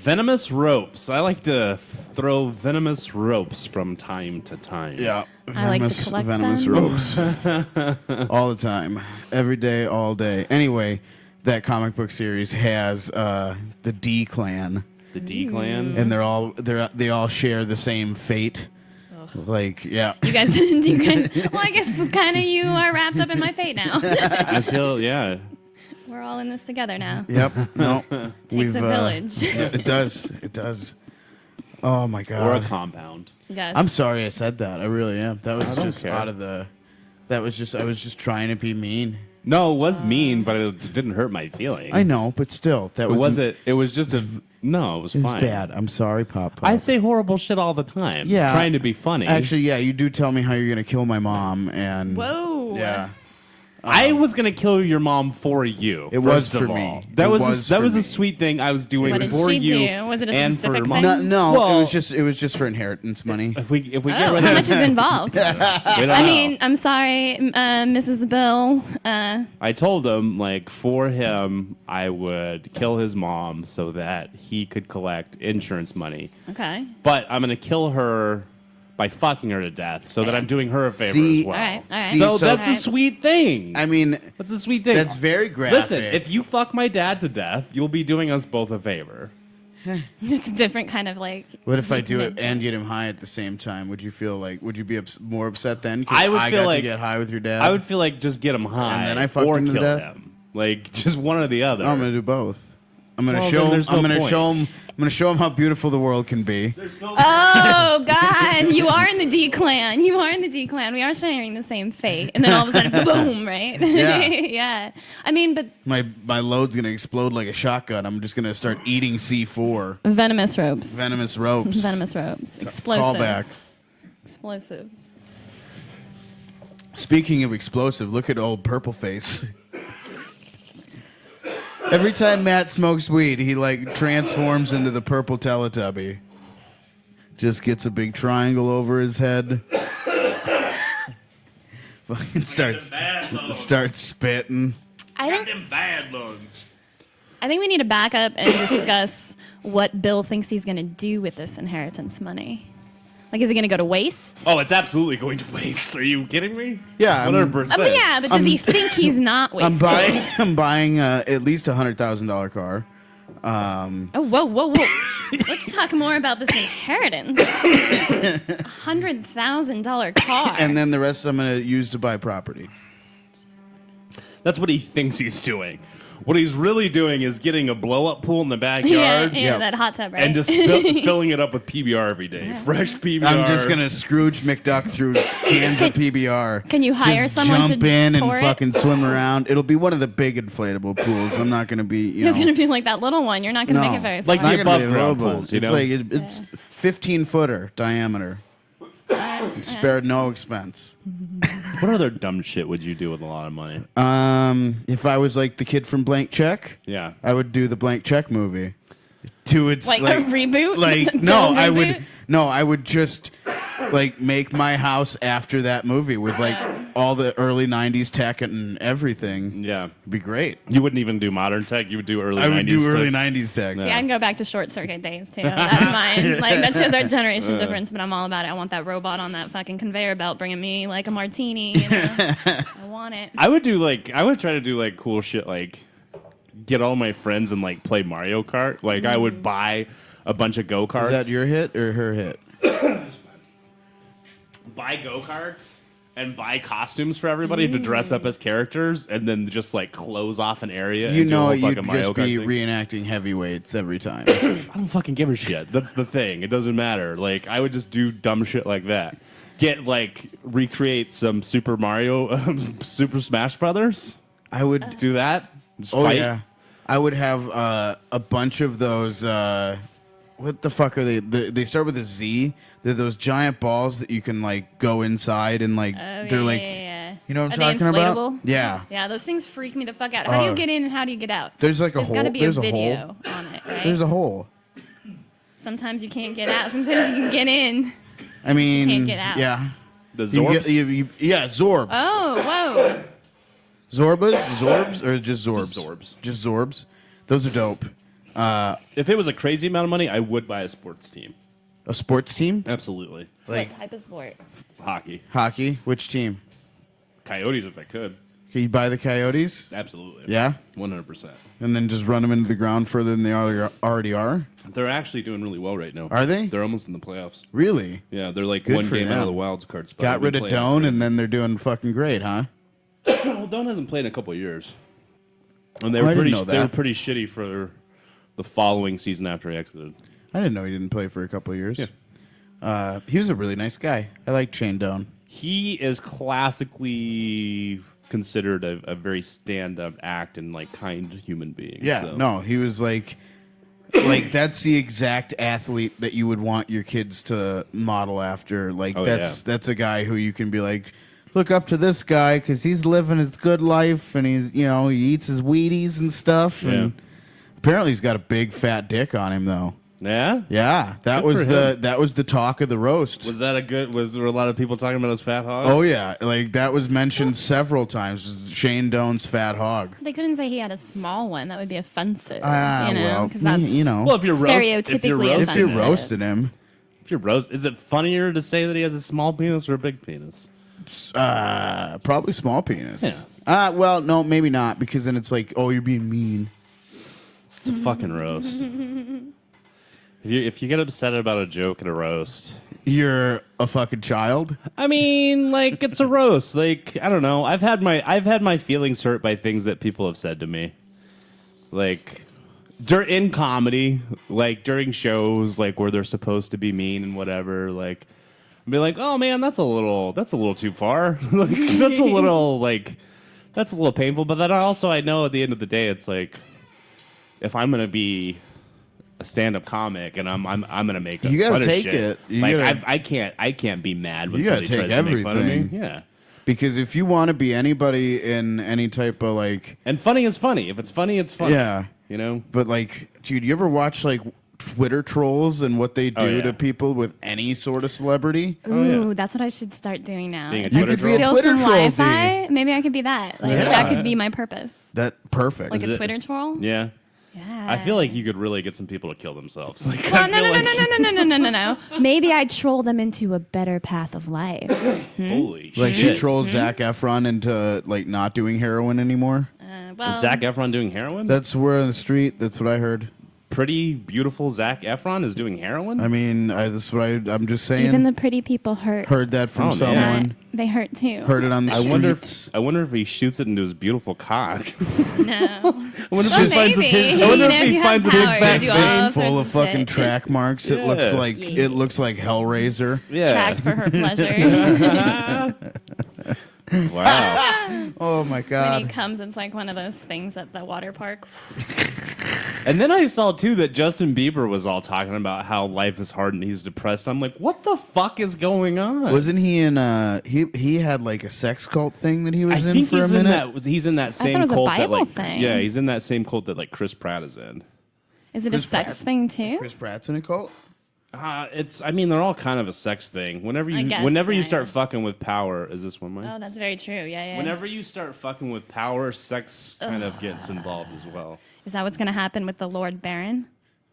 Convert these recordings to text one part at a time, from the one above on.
Venomous ropes. I like to throw venomous ropes from time to time. Yeah. I like to collect venomous them. ropes. All the time. Every day, all day. Anyway, that comic book series has the D Clan. The D Clan? And they all share the same fate. Like, yeah. You guys, well, I guess kind of you are wrapped up in my fate now. I feel, yeah. We're all in this together now. Yep. No. Takes a village. It does. It does. Oh my God. Or a compound. Yes. I'm sorry I said that. I really am. That was don't just care. out of the. I was just trying to be mean. No, it was mean, but it didn't hurt my feelings. I know, but still, that Was it? It was just a. No, it was It was fine. bad. I'm sorry, Pop. I say horrible shit all the time. Yeah. Trying to be funny. Actually, yeah, you do tell me how you're gonna kill my mom, and Whoa. yeah, I was gonna kill your mom for you. It was first of for me. all. That It was was that for was me. a sweet thing I was doing What did for she you. do? Was it a and specific for mom. thing? no, Well- it was just for inheritance money. If we get Oh, rid how of much is involved? we don't I know. mean, I'm sorry, Mrs. Bill. I told him, like, for him, I would kill his mom so that he could collect insurance money. Okay. But I'm going to kill her by fucking her to death so that I'm doing her a favor See- as well. All right. All right. See, So so- that's a Alright. sweet thing. I mean, That's a sweet thing. that's very graphic. Listen, if you fuck my dad to death, you'll be doing us both a favor. It's a different kind of like. what if I do it and get him high at the same time? Would you feel like? Would you be more upset then? 'Cause I would feel got to like- get high with your dad. I would feel like just get him high And then I fuck or him to kill death? him. Like, just one or the other. I'm gonna do both. I'm gonna Well, show then him. there's no I'm gonna point. show him. I'm gonna show him how beautiful the world can be. Oh God! You are in the D clan. You are in the D clan. We are sharing the same fate, and then all of a sudden, boom! Right? Yeah. Yeah. I mean, but My load's gonna explode like a shotgun. I'm just gonna start eating C4. venomous ropes. Venomous ropes. Venomous ropes. Explosive. Call back. Explosive. Speaking of explosive, look at old Purple Face. Every time Matt smokes weed, he like transforms into the purple Teletubby. Just gets a big triangle over his head. Fucking starts spitting. I think bad lungs. we need to back up and discuss what Bill thinks he's going to do with this inheritance money. Like, is it going to go to waste? Oh, it's absolutely going to waste. Are you kidding me? Yeah, I'm- 100%. But yeah, but does he think he's not I'm wasting? I'm buying at least $100,000 car. Oh, whoa. Let's talk more about this inheritance. $100,000 car. And then the rest I'm going to use to buy property. That's what he thinks he's doing. What he's really doing is getting a blow-up pool in the yeah, backyard Yeah. that hot tub, right? and just filling it up with PBR every day. Fresh PBR. I'm just going to Scrooge McDuck through cans of PBR. Can you hire just someone to jump in and pour it? fucking swim around. It'll be one of the big inflatable pools. I'm not going to be, you It's know. going to be like that little one. You're not going to make it very Like far. the Not gonna be above a ground little pools, bit. you know? It's 15-footer diameter. Spared no expense. What other dumb shit would you do with a lot of money? If I was like the kid from Blank Check, Yeah. I would do the Blank Check movie. To its Like a reboot? Like Bill no, I reboot? would no, I would just like make my house after that movie with like all the early '90s tech and everything. Yeah. It'd be great. You wouldn't even do modern tech. You would do early 90s I would do early tech. '90s tech. See, I can go back to short circuit days too. That's mine. Like that shows our generation difference. But I'm all about it. I want that robot on that fucking conveyor belt bringing me like a martini. You know? I want it. I would try to do like cool shit like get all my friends and like play Mario Kart. Like I would buy a bunch of go-karts. Is that your hit or her hit? Buy go-karts and buy costumes for everybody to dress up as characters and then just like close off an area You and do a know, whole you'd fucking Mario just Kart be thing. reenacting heavyweights every time. I don't fucking give a shit. That's the thing. It doesn't matter. Like I would just do dumb shit like that. Recreate some Super Mario, Super Smash Brothers. I would. Do that. Just Oh fight. yeah, I would have a bunch of those. What the fuck are they? They start with a Z. They're those giant balls that you can like go inside and like they're like. Yeah. You know what I'm Are they talking about? inflatable? Yeah. Yeah, those things freak me the fuck out. How do you get in and how do you get out? There's like a There's hole. got to be There's a a video hole. on it, right? There's a hole. Sometimes you can't get out. Sometimes you can get in. I mean, can't get out. yeah. The You Zorbs. yeah, Zorbs. Oh, whoa. Zorbas? Zorbs? Or just Zorbs? Just Zorbs. Just Zorbs. Those are dope. If it was a crazy amount of money, I would buy a sports team. A sports team? Absolutely. Like What type of sport? Hockey. hockey? Which team? Coyotes, if I could. Can you buy the Coyotes? Absolutely. Yeah? 100%. And then just run them into the ground further than they already are? They're actually doing really well right now. Are they? They're almost in the playoffs. Really? Yeah, they're like Good one for game them. out of the wild card spot. Got rid of Doan, and then they're doing fucking great, huh? Well, Doan hasn't played in a couple of years. And they Oh, were I didn't pretty know they were that. pretty shitty for the following season after he exited. I didn't know he didn't play for a couple of years. Yeah. He was a really nice guy. I liked Shane Doan. He is classically considered a very stand-up act and like kind human being. Yeah, so. no, he was like that's the exact athlete that you would want your kids to model after. Like Oh, that's a guy who you can be like, look up to this guy because he's living his good life and he's he eats his Wheaties and stuff. Yeah. And apparently he's got a big fat dick on him though. Yeah. Yeah, that Good was for him. that was the talk of the roast. Was that a good? Was there a lot of people talking about his fat hog? Oh yeah, like that was mentioned several times. Shane Doan's fat hog. They couldn't say he had a small one. That would be offensive. Well, 'cause that's Well, if you're stereotypically if you offensive. roasted him, is it funnier to say that he has a small penis or a big penis? probably small penis. Yeah. Well, no, maybe not because then it's like, oh, you're being mean. It's a fucking roast. If you get upset about a joke at a roast, You're a fucking child. I mean, like it's a roast. Like I don't know. I've had my feelings hurt by things that people have said to me, like in comedy, like during shows, like where they're supposed to be mean and whatever. Like, be like, oh man, that's a little too far. Like that's a little painful. But then I know at the end of the day, it's like if I'm gonna be a stand-up comic and I'm gonna make You gotta fun of take shit. it. You Like gotta- I can't be mad when You gotta somebody take tries to make fun of me. everything. Yeah, Because if you want to be anybody in any type of like, and funny is funny. If it's funny, it's funny. yeah, you know. but like, dude, you ever watch like Twitter trolls and what they do Oh, yeah. to people with any sort of celebrity? Ooh, yeah. that's what I should start doing now. Being a If I Twitter could troll? steal Twitter some troll, Wi-Fi, maybe I could be that. Like that could be my purpose. That perfect. Like Is a it- Twitter troll. Yeah, Yeah. I feel like you could really get some people to kill themselves. Like, Well, I no, feel no, like, no. Maybe I troll them into a better path of life. Holy Like shit! she trolls Zac Efron into like not doing heroin anymore. Well, Is Zac Efron doing heroin? That's where on the street. That's what I heard. Pretty beautiful Zac Efron is doing heroin. I mean, that's what I'm just saying. even the pretty people hurt. Heard that from Oh, man. someone. They hurt too. Heard it on the I streets. wonder if he shoots it into his beautiful cock. No. I wonder Well, if he finds a maybe. pig. I wonder You if know, he you finds a have big power fat to do dick. all It's full sorts of of fucking shit. track marks. It looks Yeah. like it looks like Hellraiser. Yeah. Tracked for her pleasure. Wow. Oh my When he god. comes, it's like one of those things at the water park. And then I saw too that Justin Bieber was all talking about how life is hard and he's depressed. I'm like, what the fuck is going on? Wasn't he in he had like a sex cult thing that he I was in think for a he's minute? he's in that thought same it was a cult that Bible like thing. yeah, he's in that same cult that like Chris Pratt is in. Is it Chris a sex Pratt. thing too? Chris Pratt's in a cult? I mean they're all kind of a sex thing. Whenever you guess, you yeah. start fucking with power, is this one mine? Oh, that's very true. Yeah. Whenever you start fucking with power, sex kind of gets involved as well. Is that what's going to happen with the Lord Baron?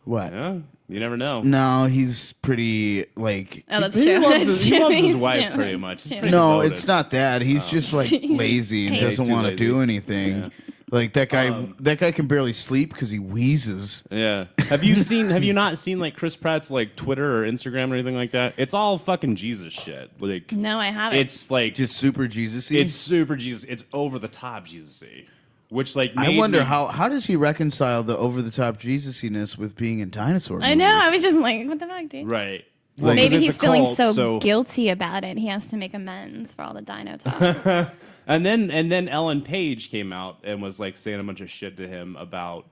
What? Yeah, you never know. No, he's pretty like Oh, that's He true. loves That's his- he true. loves his He's wife true. pretty That's much. true. Pretty No, devoted. it's not that. He's just like He's lazy and Yeah, he's doesn't too want to lazy. do anything. Yeah. Like that guy can barely sleep because he wheezes. Yeah. Have you not seen like Chris Pratt's like Twitter or Instagram or anything like that? It's all fucking Jesus shit. Like No, I haven't. it's like Just super Jesus-y. it's super Jesus. It's over the top Jesus-y. Which like I made wonder me- how does he reconcile the over the top Jesus-iness with being in dinosaur I know. movies? I was just like, what the fuck, dude? Right. Like- Maybe Because he's it's a feeling cult, so guilty about it. He has to make amends for all the dino talk. And then Ellen Page came out and was like saying a bunch of shit to him about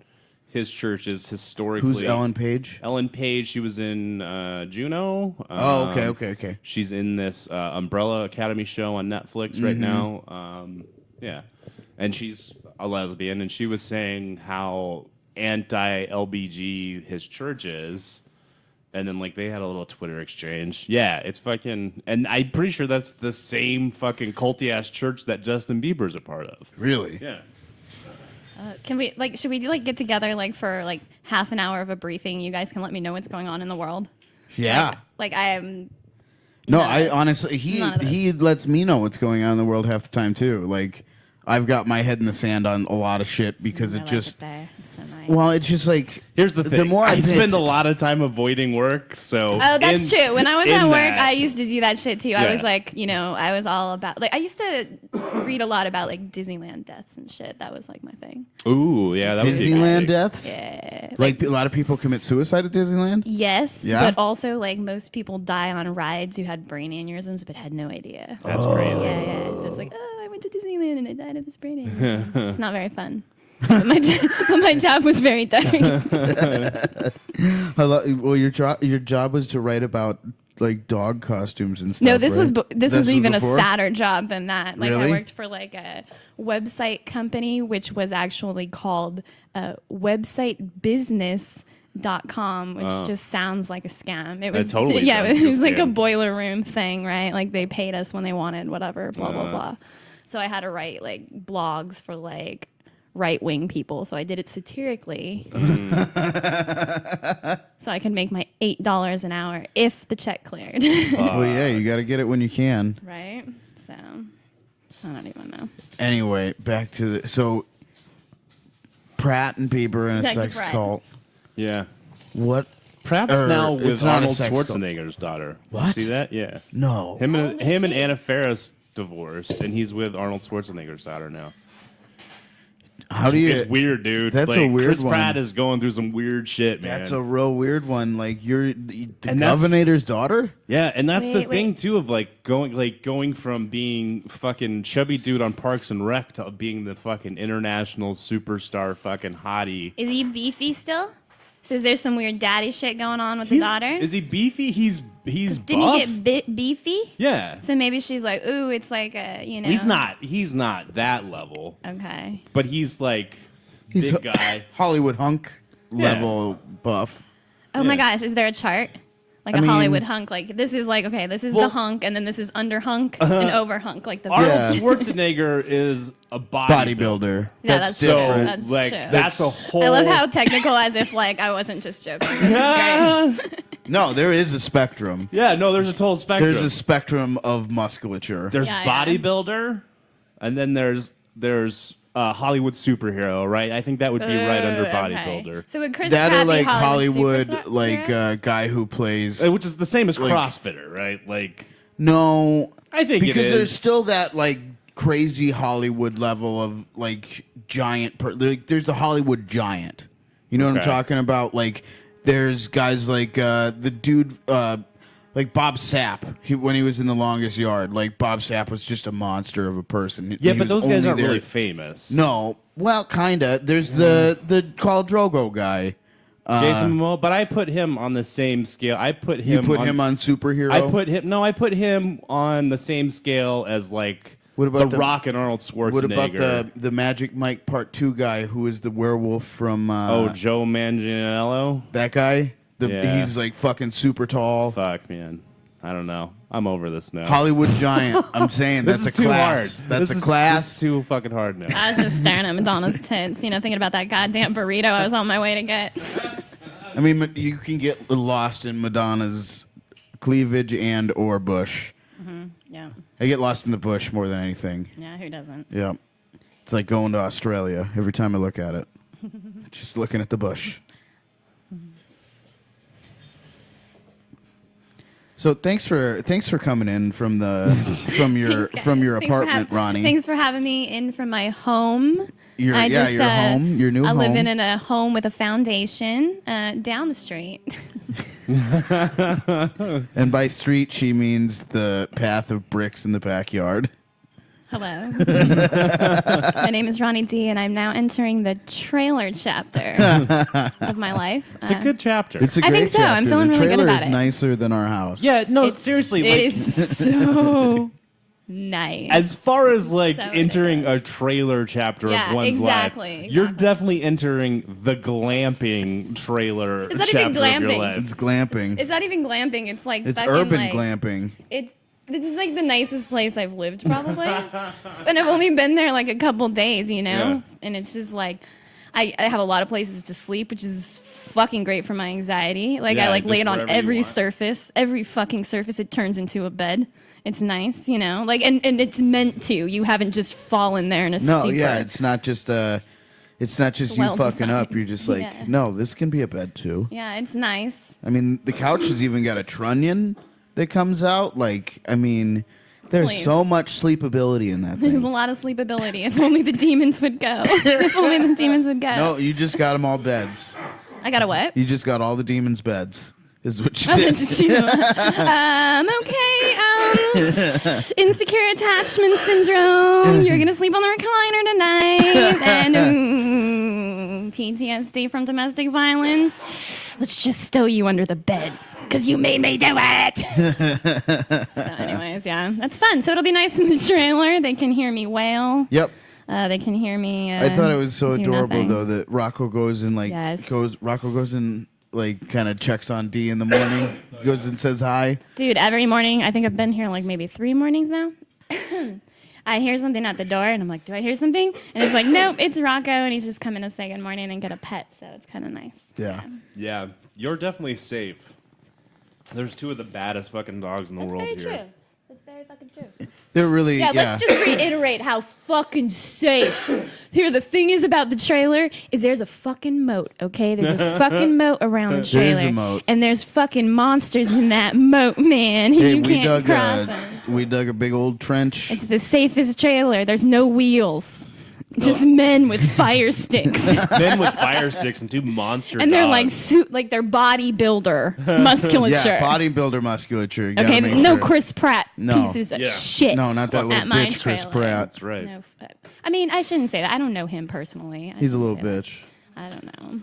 his churches historically. Who's Ellen Page? Ellen Page, she was in Juno. Oh, okay. She's in this Umbrella Academy show on Netflix right now. Yeah. And she's a lesbian, and she was saying how anti-LBG his church is. And then, like, they had a little Twitter exchange. Yeah, it's fucking... And I'm pretty sure that's the same fucking culty-ass church that Justin Bieber's a part of. Really? Yeah. Can we should we get together for half an hour of a briefing? You guys can let me know what's going on in the world. Yeah. I am. No, none of I this. honestly, None of this. he lets me know what's going on in the world half the time too. Like, I've got my head in the sand on a lot of shit because I it like just. there. It's so nice. Well, it's just like. Here's the thing. more I spend think- a lot of time avoiding work, so. Oh, that's true. When I was in at work, that- I used to do that shit too. I Yeah. was I was all about I used to read a lot about Disneyland deaths and shit. That was my thing. Ooh, yeah, that was Disneyland deaths? Yeah. Like, a lot of people commit suicide at Disneyland? Yes, Yeah? but also most people die on rides who had brain aneurysms but had no idea. That's crazy. Yeah. So it's I went to Disneyland and I died of this brain aneurysm. It's not very fun. But my job was very dark. Well, your job was to write about dog costumes and stuff. No, this right? was even before? a sadder job than that. I Really? worked for a website company which was actually called websitebusiness.com, which just sounds like a scam. It was totally yeah, sounds it was like a a scam. boiler room thing, right? They paid us when they wanted whatever, blah blah blah. So I had to write blogs for right-wing people, so I did it satirically, so I could make my $8 an hour if the check cleared. Well, yeah, you got to get it when you can. Right? So, I don't even know. Anyway, back to so Pratt and Bieber and a Back to sex Pratt. cult. Yeah. What? Pratt's Or, now it's with not a Arnold sex cult. Schwarzenegger's daughter. What? You see that? Yeah. No. Him and Anna Faris divorced, and he's with Arnold Schwarzenegger's daughter now. How do you? It's weird, dude. That's a weird Chris one. Pratt is going through some weird shit, man. That's a real weird one. You're the And that's- governor's daughter. Yeah, and that's the Wait, thing wait. too of going from being fucking chubby dude on Parks and Rec to being the fucking international superstar fucking hottie. Is he beefy still? So is there some weird daddy shit going on with the daughter? Is he beefy? He's Didn't buff. he get beefy? Yeah. So maybe she's ooh, it's He's not that level, Okay. but he's He's big guy. Hollywood hunk level buff. Oh my Yeah. gosh, is there a chart? I A mean- Hollywood hunk. This is okay, this is Well- the hunk, and then this is under hunk and over hunk, the Arnold Yeah. Schwarzenegger is a Bodybuilder. Yeah, that's that's true. different. That's true. that's a whole. I love how technical, as if I wasn't just joking. This is great. No, there is a spectrum. Yeah, no, there's a total spectrum. There's a spectrum of musculature. There's Yeah, yeah. bodybuilder, and then there's Hollywood superhero, right? I think that would be right under Okay. bodybuilder. So would Chris That Pratt or be Hollywood, superstar? guy who plays. Which is the same as Like- CrossFitter, right? No, I think it because is. there's still that crazy Hollywood level of giant. There's the Hollywood giant. You know what I'm Okay. talking about? There's guys the dude. Bob Sapp, when he was in The Longest Yard, Bob Sapp was just a monster of a person. Yeah, He but was those guys only aren't there- really famous. No, well, kinda. There's the Khal Drogo guy. Jason Momoa, but I put him on the same scale. I put him. You put him on superhero. I put him on the same scale as What about The the- Rock and Arnold Schwarzenegger. What about the Magic Mike Part 2 guy who is the werewolf from Joe Manganiello? that guy? Yeah. He's fucking super tall. Fuck, man. I don't know. I'm over this now. Hollywood giant. I'm saying This that's is a too class. hard. That's This a is class. too fucking hard now. I was just staring at Madonna's tits, thinking about that goddamn burrito I was on my way to get. I mean, you can get lost in Madonna's cleavage and or bush. Yeah. I get lost in the bush more than anything. Yeah, who doesn't? Yeah. It's like going to Australia every time I look at it. Just looking at the bush. So thanks for coming in from your Thanks, guys. apartment, Ronnie. Thanks for having me in from my home. Your home, your new I home. live in a home with a foundation down the street. And by street, she means the path of bricks in the backyard. Hello. My name is Ronnie D, and I'm now entering the trailer chapter of my life. It's a good chapter. It's a I great think so. I'm chapter. feeling the really good trailer about is it. nicer than our house. Yeah, no, seriously. It is so nice. As far as So entering a trailer chapter Yeah, of one's exactly, life, you're exactly. definitely entering the glamping trailer Is that even chapter of your glamping? life. It's glamping. It's not even glamping. It's It's fucking urban glamping. It's This is like the nicest place I've lived, probably. And I've only been there like a couple days, you know? Yeah. And it's just like, I have a lot of places to sleep, which is fucking great for my anxiety. Like, Yeah, I like lay just it on wherever you every want. surface, every fucking surface, it turns into a bed. It's nice, you know? Like, and it's meant to. You haven't just fallen there in a No, stupor. yeah, it's not just you well fucking up. designed. You're just like, Yeah. no, this can be a bed too. Yeah, it's nice. I mean, the couch has even got a trunnion that comes out. Like, I mean, there's Please. so much sleepability in that There's a thing. lot of sleepability. If only the demons would go. If only the demons would go. No, you just got them all beds. I got a what? You just got all the demons' beds. Is what you Oh, did. that's true. Okay. Insecure attachment syndrome. You're gonna sleep on the recliner tonight. And PTSD from domestic violence. Let's just stow you under the bed. Because you made me do it. So anyways, yeah. That's fun. So it'll be nice in the trailer. They can hear me wail. Yep. They can hear me. I thought it was so do adorable nothing. though that Rocco goes and like Yes. Rocco goes and like kind of checks on D in the morning. Goes and says hi. Dude, every morning, I think I've been here like maybe 3 mornings now. I hear something at the door, and I'm like, do I hear something? And it's like, nope, it's Rocco, and he's just coming to say good morning and get a pet, so it's kind of nice. Yeah. Yeah, you're definitely safe. There's 2 of the baddest fucking dogs in the That's world very here. true. That's very fucking true. They're really Yeah, let's just reiterate how fucking safe. Here, the thing is about the trailer is there's a fucking moat, okay? There's a fucking moat around the There is trailer. a moat. And there's fucking monsters in that moat, man. Hey, You can't cross them. we dug a big old trench. It's the safest trailer. There's no wheels. Just men with fire sticks. Men with fire sticks and 2 monster And they're like dogs. like they're bodybuilder musculature. Yeah, bodybuilder musculature. You gotta Okay, make no sure. Chris Pratt No. pieces of Yeah. shit. No, not that at little my bitch, Chris trailer. Pratt. That's right. No, I mean, I shouldn't say that. I don't know him personally. He's a little bitch. I don't know.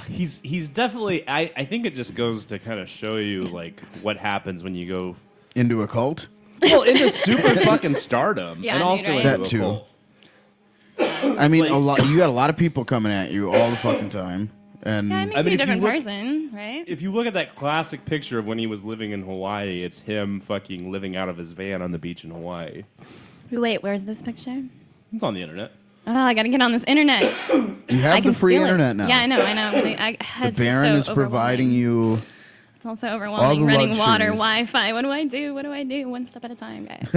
He's definitely. I think it just goes to kind of show you like what happens when you go Into a cult? well into super fucking stardom, Yeah, and dude, also right? into That a too. cult. I mean, a lot. You got a lot of people coming at you all the fucking time, and Yeah, it makes I mean, you a if you different look- person, right? If you look at that classic picture of when he was living in Hawaii, it's him fucking living out of his van on the beach in Hawaii. Wait, where's this picture? It's on the internet. Oh, I gotta get on this internet. you have I the can free steal it. internet now. Yeah, I know. But The Baron is providing you. It's also all overwhelming. the Running water, luxuries. Wi-Fi. What do I do? What do I do? One step at a time, guys.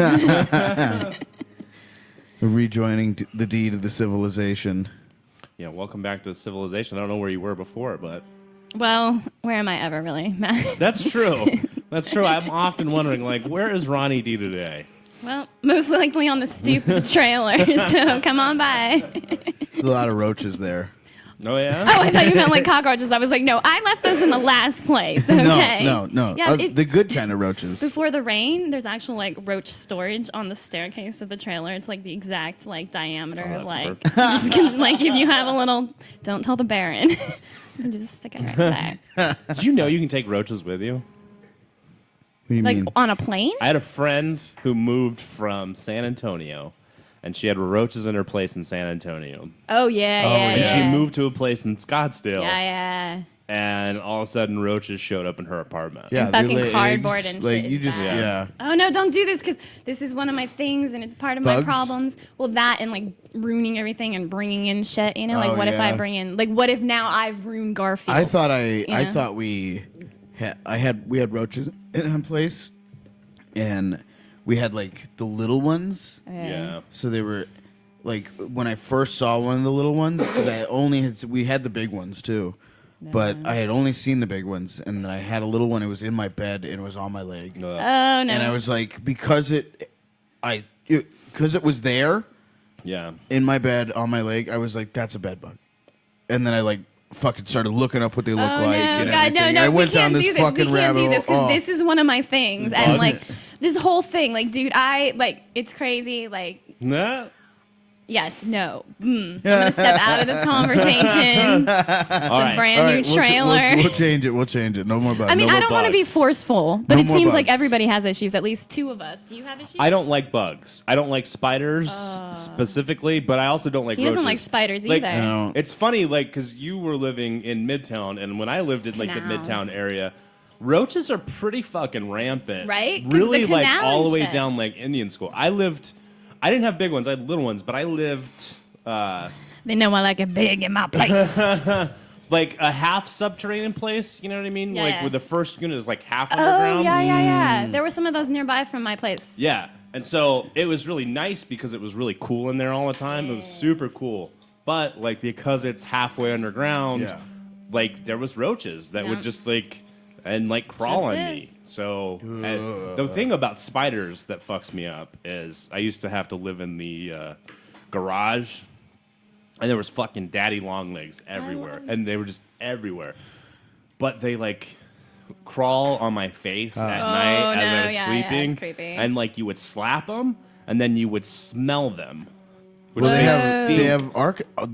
Rejoining the deed of the civilization. Yeah, welcome back to civilization. I don't know where you were before, but Well, where am I ever really? that's true. That's true. I'm often wondering, like, where is Ronnie D today? Well, most likely on the stoop of the trailer. So come on by. There's a lot of roaches there. Oh yeah. Oh, I thought you meant like cockroaches. I was like, no, I left those in the last place. Okay. No. Yeah, The good kind of roaches. before the rain, there's actual like roach storage on the staircase of the trailer. It's like the exact like diameter. Oh, that's Like, perfect. you just can, like if you have a little, don't tell the Baron. You just stick it right there. Did you know you can take roaches with you? What do you Like mean? on a plane? I had a friend who moved from San Antonio, and she had roaches in her place in San Antonio. Oh yeah, yeah, And yeah. she moved to a place in Scottsdale, Yeah, yeah. and all of a sudden roaches showed up in her apartment. Yeah, and they fucking lay cardboard eggs, and like shit you is just bad. yeah. Oh no, don't do this because this is one of my things and it's part of my Bugs? problems. Well, that and like ruining everything and bringing in shit. You know, like Oh, what if I yeah. bring in like what if now I've ruined Garfield? I thought Yeah. we had roaches in our place, and we had like the little ones. Yeah. So they were like when I first saw one of the little ones, because we had the big ones too, but I had only seen the big ones, and then I had a little one. It was in my bed and it was on my leg, Oh no. and I was like, because it was there Yeah. in my bed on my leg, I was like, that's a bed bug, and then I like fucking started looking up what they look Oh like no, and God, everything. no, I we went down can't this do this. fucking We can't rabbit do this hole. because Oh. this is one of my things, and like Bugs. this whole thing, like, dude, it's crazy, like. Nah. Yes, no. I'm gonna step out of this conversation. All It's right. a brand new We'll trailer. We'll change it. We'll change it. No more bugs. I mean, no I more don't want to be bugs. forceful, but No it more seems like bugs. everybody has issues. At least 2 of us. Do you have issues? I don't like bugs. I don't like spiders specifically, but I also don't like He roaches. doesn't like spiders Like, either. No. It's funny, like, because you were living in Midtown, and when I lived in like the Canals. Midtown area, Roaches are pretty fucking rampant. Right? 'Cause Really, the like, canal all the and way shit. down, like, Indian School. I didn't have big ones. I had little ones, but I lived, They know I like it big in my place. like, a half subterranean place. You know what I mean? Yeah, like, yeah. where the first unit is, like, half Oh, underground. yeah. There were some of those nearby from my place. Yeah. And so it was really nice because it was really cool in there all the time. It was super cool. But, like, because it's halfway underground, Yeah. like, there was roaches that would Yeah. just, like, and, like, crawl Just on is. me. So and the thing about spiders that fucks me up is I used to have to live in the garage, and there was fucking daddy long legs everywhere. And they were just everywhere. But they, like, crawl on my face at night as I was yeah, sleeping. it's creepy. And, like, you would slap them, and then you would smell them. Which Well, they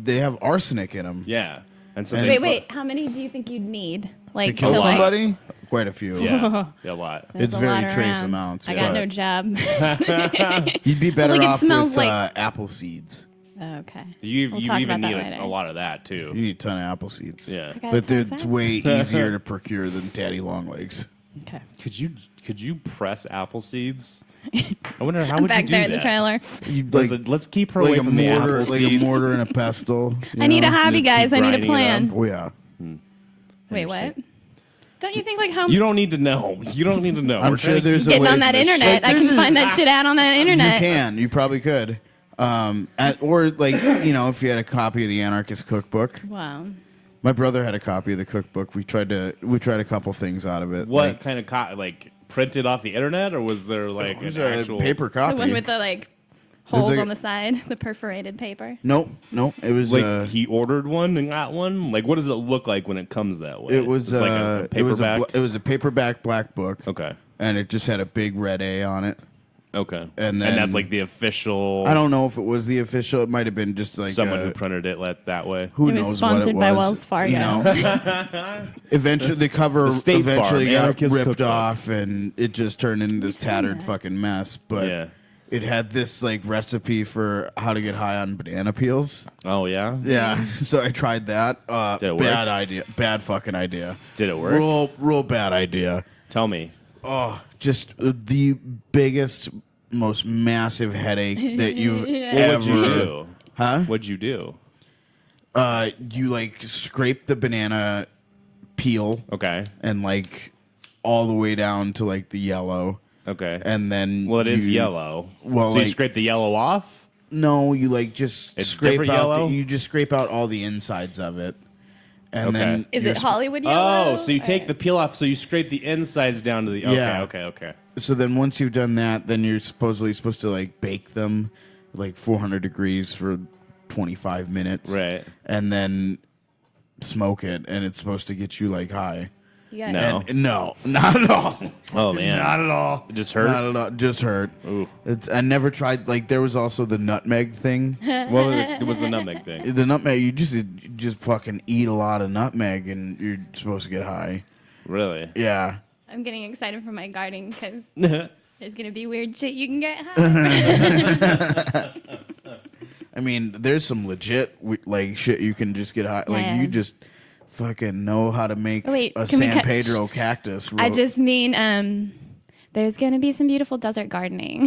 they have arsenic in them. Yeah. And so Wait. How many do you think you'd need? Like To kill like- somebody? Quite a few. Yeah, a lot. There's It's a very lot trace around. amounts, I yeah. got no job. You'd be better like, it off smells with like- apple seeds. Okay. You We'll talk even about need that later. a lot of that, You too. need a ton of apple seeds. Yeah. Okay. But Turns it's out. way easier to procure than daddy long legs. Okay. Could you press apple seeds? I wonder how I'm would back you do there in that? the trailer. Let's keep her like away a from the apple mortar, like a seeds. mortar and a pestle. I need a know? hobby, You just guys. keep I need a grinding it plan. Oh yeah. Wait, what? Don't you think like home You don't need to know. You don't need to know. I'm We're sure trying to there's keep- a getting way on to that this- internet? I Like, can find that shit out on that internet. You can. You probably could. Or like if you had a copy of the Anarchist Cookbook. Wow. My brother had a copy of the cookbook. We tried a couple things out of it. What Like, kind of like printed off the internet, or was there like it was an a actual paper The copy. one with the like holes like- on the side, the perforated paper. Nope. It was Like he ordered one and got one. Like, what does it look like when it comes that way? it was It's like a paperback. it was a paperback black book. Okay. And it just had a big red A on it. Okay. And that's then- like the official. I don't know if it was the official. It might have been just like someone who printed it that way. who It was knows sponsored what it by was. Wells Fargo. You know? Eventually, the cover The State eventually Farm got Anarchist ripped Cookbook. off, and it just turned into this tattered fucking mess. But Yeah. it had this like recipe for how to get high on banana peels. Oh yeah. Yeah, so I tried that. Did it work? Bad idea. Bad fucking idea. Did it work? Real bad idea. Tell me. Oh, just the biggest, most massive headache that you've What would you ever. do? Huh? What'd you do? You like scrape the banana peel Okay. and like all the way down to like the yellow, Okay. and then Well, it is you- yellow. Well, so you like- scrape the yellow off. No, you like just It's scrape different out. yellow? You just scrape out all the insides of it, and Okay. then Is you're it Hollywood yellow? Oh, so you take the peel off. So you scrape the insides down to the. Okay. Yeah. Okay. So then once you've done that, then you're supposedly supposed to like bake them like 400 degrees for 25 minutes. Right. And then smoke it, and it's supposed to get you like high. Yeah. No. And no, not at all. Oh man. Not at all. It just hurt? Not at all. Just hurt. Ooh. I never tried. Like there was also the nutmeg thing. Well, it was the nutmeg thing. The nutmeg, you just fucking eat a lot of nutmeg, and you're supposed to get high. Really? Yeah. I'm getting excited for my garden because there's gonna be weird shit you can get high. I mean, there's some legit like shit you can just get high. Like Yeah. you just fucking know how to make Wait, a can we San cut- Pedro cactus. I just mean there's gonna be some beautiful desert gardening.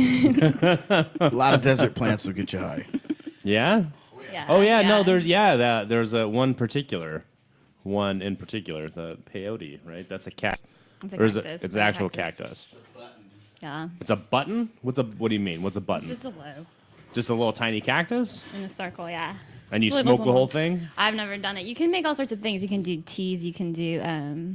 A lot of desert plants will get you high. Yeah. Yeah, Oh yeah. No, there's a one in particular, the peyote, right? That's a cat. It's a Or is cactus. it's an actual cactus. Yeah. It's a button. What do you mean? What's a button? It's just a low Just a little tiny cactus, in a circle. Yeah. and you Little smoke the little- whole thing. I've never done it. You can make all sorts of things. You can do teas. You can do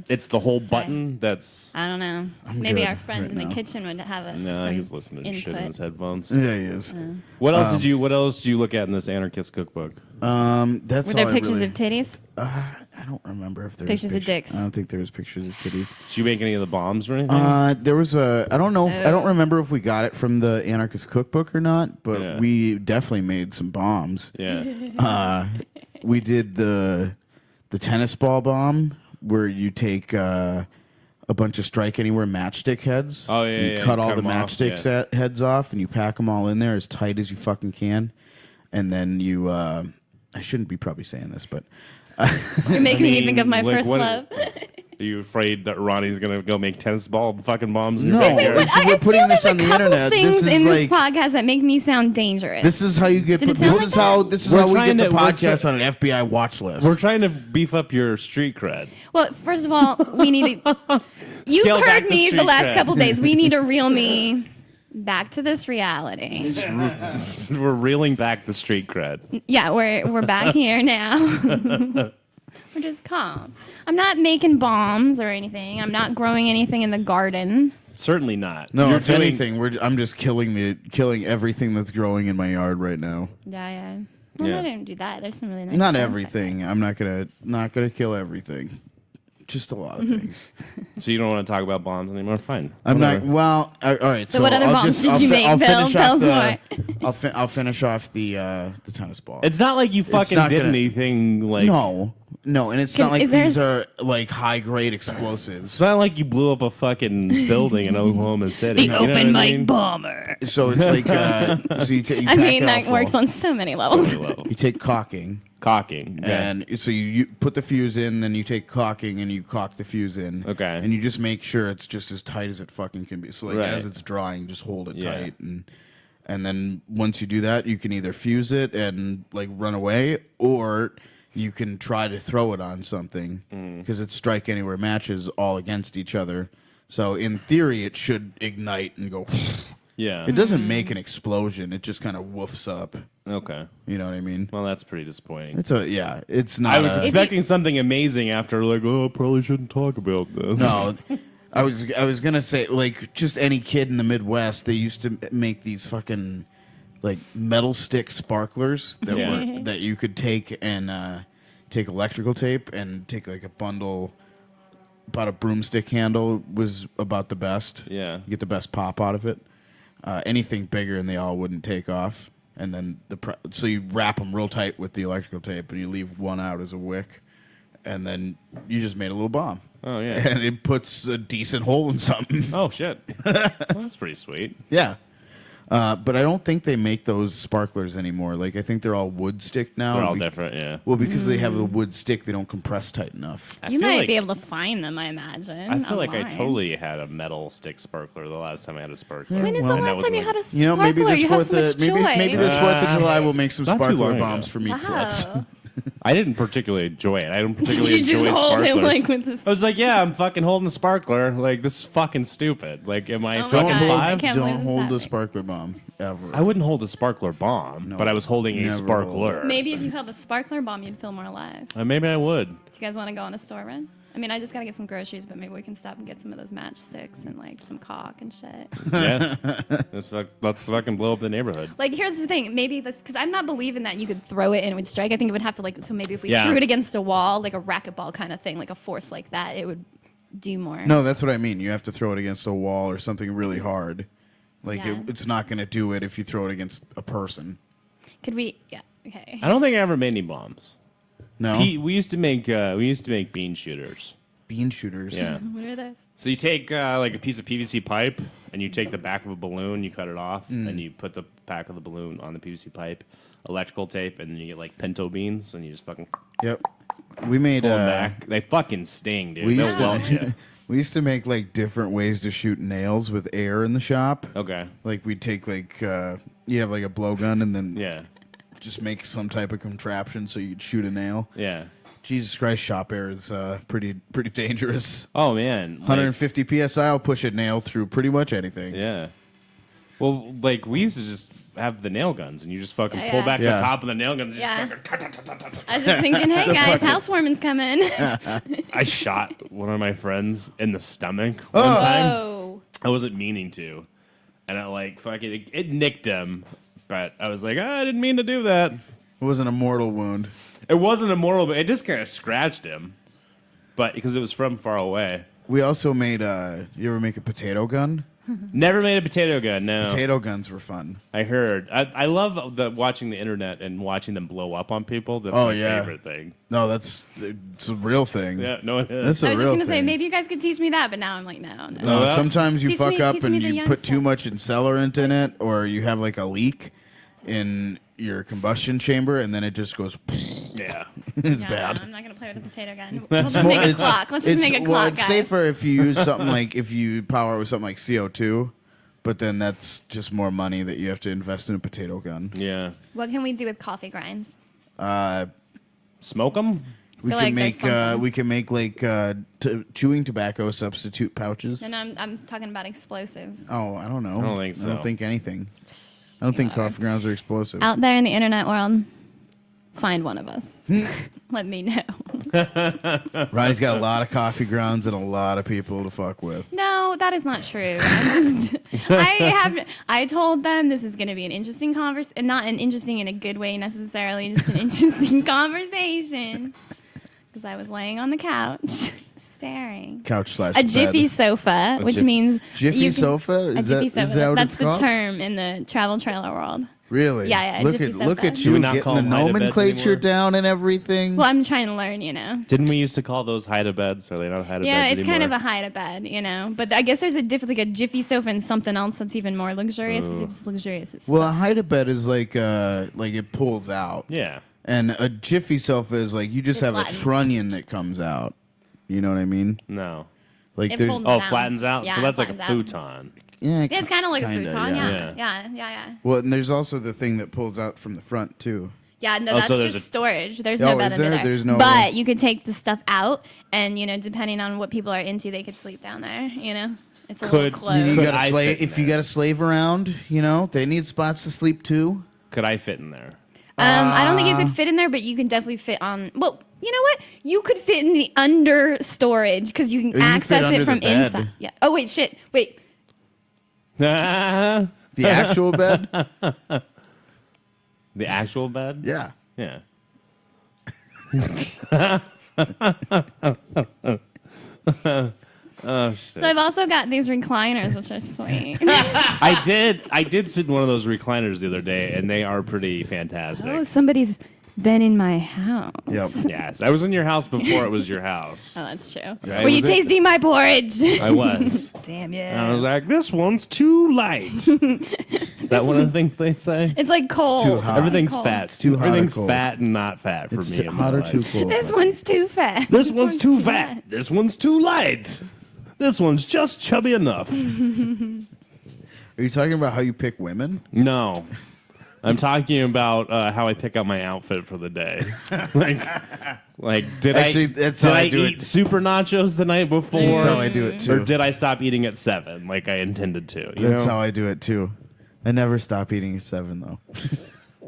It's the whole button. That's I don't know. I'm Maybe good our friend right in the now. kitchen would have a no. some He's listening to shit in his input. headphones. Yeah, he is. What else did you? What else do you look at in this anarchist cookbook? That's Were there all I pictures really- of titties? I don't remember if there Pictures was of dicks. I don't think there was pictures of titties. Did you make any of the bombs or anything? There was a. I don't know. I Oh. don't remember if we got it from the Anarchist Cookbook or not, but Yeah. we definitely made some bombs. Yeah. We did the tennis ball bomb where you take a bunch of Strike Anywhere matchstick heads. Oh, yeah, and you yeah, cut you all cut the 'em off, matchsticks yeah. heads off, and you pack them all in there as tight as you fucking can, and then you. I shouldn't be probably saying this, but You're making me think of my like, first what- love. Are you afraid that Ronnie's gonna go make tennis ball fucking bombs? In your No, backyard? we're putting this on the internet. Things This is in this like podcast that make me sound dangerous. this is how you get. Did it This sound is like how that? this is We're how we trying get the to- we're podcast on an FBI watch list. We're trying to beef up your street cred. Well, first of all, we need to. You've Scale back heard the me the street last cred. couple days. We need to reel me back to this reality. We're reeling back the street cred. Yeah, we're back here now. We're just calm. I'm not making bombs or anything. I'm not growing anything in the garden. Certainly not. No, You're if doing- anything, I'm just killing everything that's growing in my yard right now. Yeah. Well, Yeah. I didn't do that. There's some really nice. Not plants everything. I'm not gonna kill everything. Just a lot of things. So you don't want to talk about bombs anymore? Fine. I'm Whatever. not. Well, all right. So what other bombs did you make, Bill? Tell us more. I'll finish off the tennis ball. It's not like you fucking not did gonna- anything like. No, and it's Can- not like is there these s- are like high grade explosives. It's not like you blew up a fucking building in Oklahoma City. You know what I mean? bomber. So it's like so you I mean, that works on so many levels. You take caulking. Cocking. Yeah. And so you put the fuse in, then you take caulking and you caulk the fuse in. Okay. And you just make sure it's just as tight as it fucking can be. So like Right. as it's drying, just hold it Yeah. tight, and then once you do that, you can either fuse it and like run away, or you can try to throw it on something because it's strike anywhere matches all against each other. So in theory, it should ignite and go. Yeah. It doesn't make an explosion. It just kind of woofs up. Okay. You know what I mean? Well, that's pretty disappointing. It's not. I was a- expecting something amazing after, like, oh, I probably shouldn't talk about this. No, I was gonna say like just any kid in the Midwest. They used to make these fucking like metal stick sparklers that Yeah. were that you could take and take electrical tape and take like a bundle. About a broomstick handle was about the best. Yeah. You get the best pop out of it. Anything bigger and they all wouldn't take off. And then so you wrap them real tight with the electrical tape and you leave one out as a wick. And then you just made a little bomb. Oh, yeah. And it puts a decent hole in something. Oh, shit. Well, that's pretty sweet. Yeah. But I don't think they make those sparklers anymore. Like, I think they're all wood stick now. They're all different, yeah. Well, because they have the wood stick, they don't compress tight enough. I You feel might like- be able to find them, I imagine. I feel like I online. totally had a metal stick sparkler the last time I had a sparkler. When is Well, the And that last was time you like- had a sparkler? You know, maybe this you have Fourth so much of maybe joy. this 4th of July we'll make some Not too sparkler long ago. bombs for meat sweats. Wow. I didn't particularly enjoy it. I don't particularly you just enjoy hold it, sparklers. like, with this- I was like, yeah, I'm fucking holding a sparkler. Like, this is fucking stupid. Like, am I Oh my fucking God, I five? can't believe Don't this hold a happened. sparkler bomb ever. I wouldn't hold a sparkler bomb, No, but I was holding a never sparkler. hold Maybe if you held a sparkler bomb, you'd feel more alive. Maybe I would. Do you guys want to go on a store run? I mean, I just gotta get some groceries, but maybe we can stop and get some of those matchsticks and like some caulk and shit. Yeah. Let's fucking blow up the neighborhood. Like, here's the thing. Maybe this, because I'm not believing that you could throw it and it would strike. I think it would have to, like, so maybe if we Yeah. threw it against a wall, like a racquetball kind of thing, like a force like that, it would do more. No, that's what I mean. You have to throw it against a wall or something really hard. Like, Yeah. it's not going to do it if you throw it against a person. Could we? Yeah. Okay. I don't think I ever made any bombs. No? We used to make bean shooters. Bean shooters. Yeah. What are those? So you take like a piece of PVC pipe and you take the back of a balloon, you cut it off, Mm. and you put the back of the balloon on the PVC pipe, electrical tape, and then you get like pinto beans, and you just fucking Yep. We made pull them back. They fucking sting, dude. we They'll used welt you. to we used to make like different ways to shoot nails with air in the shop. Okay. Like we'd take like you have like a blowgun and then Yeah. just make some type of contraption so you'd shoot a nail. Yeah. Jesus Christ, shop air is pretty dangerous. Oh man. Like, 150 psi will push a nail through pretty much anything. yeah. Well, like we used to just have the nail guns, and you just fucking Yeah, pull yeah. back Yeah. the top of the nail guns. And Yeah. just fucking I was just thinking, hey guys, housewarming's coming. I shot one of my friends in the stomach one time. Oh. I wasn't meaning to, and I like fucking it nicked him, but I was like, I didn't mean to do that. It wasn't a mortal wound. It wasn't immoral, but it just kind of scratched him, but because it was from far away. We also made you ever make a potato gun? Never made a potato gun. No, Potato guns were fun. I heard. I love watching the internet and watching them blow up on people. That's Oh, my yeah. favorite thing. No, it's a real thing. Yeah, no, it is. That's a I was just real gonna say thing. maybe you guys could teach me that, but now I'm like, no. No, Yeah. sometimes you Teach fuck me- up teach and me the you young put too stuff. much accelerant in it, or you have like a leak in your combustion chamber, and then it just goes. Yeah. It's No, bad. I'm not gonna play with the potato gun. We'll just make a clock. Let's just make a clock, it's guys. safer if you use something like if you power it with something like CO2, but then that's just more money that you have to invest in a potato gun. Yeah. What can we do with coffee grinds? Smoke them? We feel can like there's make chewing tobacco substitute pouches. And I'm talking about explosives. Oh, I don't know. I don't think I don't so. think anything. I don't think coffee grounds are explosive. Out there in the internet world, find one of us. Let me know. Ronnie's got a lot of coffee grounds and a lot of people to fuck with. No, that is not true. I told them this is going to be an interesting conversation, and not an interesting in a good way necessarily, just an interesting conversation. Because I was laying on the couch, staring. Couch / A jiffy bed. sofa, which means Jiffy you can- sofa? A Is jiffy that- sofa. is that what That's it's the called? term in the travel trailer world. Really? Yeah, Look jiffy at sofa. look at Do you we not getting call the them hide-a-beds nomenclature anymore? down and everything. Well, I'm trying to learn, you know. Didn't we used to call those hide-a-beds? Are they not hide-a-beds Yeah, it's anymore? kind of a hide-a-bed, you know. But I guess there's a like a jiffy sofa and something else that's even more luxurious because it's luxurious as Well, a fuck. hide-a-bed is like it pulls out. Yeah. And a jiffy sofa is like you just It have a flattens. trunnion that comes out. You know what I mean? No. Like It there's folds Oh, down. flattens out? Yeah, so it that's like a flattens out. futon. yeah, Yeah, it's kind of like a kinda, futon, yeah. yeah. Well, and there's also the thing that pulls out from the front too. Yeah, no, Oh, that's so there's just a- storage. There's Oh, no bed is under there? there. There's no- But you could take the stuff out, and you know, depending on what people are into, they could sleep down there. You know, it's a Could- little closed. You Could got a I slave. fit in If you there? got a slave around, you know they need spots to sleep too. Could I fit in there? I don't think you could fit in there, but you can definitely fit on. Well, you know what? You could fit in the under storage because you can You can access fit under it from the bed. inside. Yeah. Oh wait, shit. Wait. The The actual bed. actual bed? Yeah. Yeah. Oh shit. So I've also got these recliners, which are sweet. I did sit in one of those recliners the other day, and they are pretty fantastic. Oh, somebody's been in my house. Yep. Yes, I was in your house before it was your house. Oh, that's true. Yeah, Were you was it? tasting my porridge? I was. Damn And I was yeah. like, this one's too light. Is that one of the things they say? It's like cold. too hot. Everything's cold. fat. too hot or Everything's cold. fat and not fat for It's me. in my hot or life. too cold. This one's too fat. This one's too fat. This one's too light. This one's just chubby enough. Are you talking about how you pick women? No. I'm talking about how I pick out my outfit for the day. Did Actually, I that's did how I I do eat it. super nachos the night before? That's how I do it too. Or did I stop eating at 7 like I intended to? You That's know? how I do it too. I never stop eating at 7 though.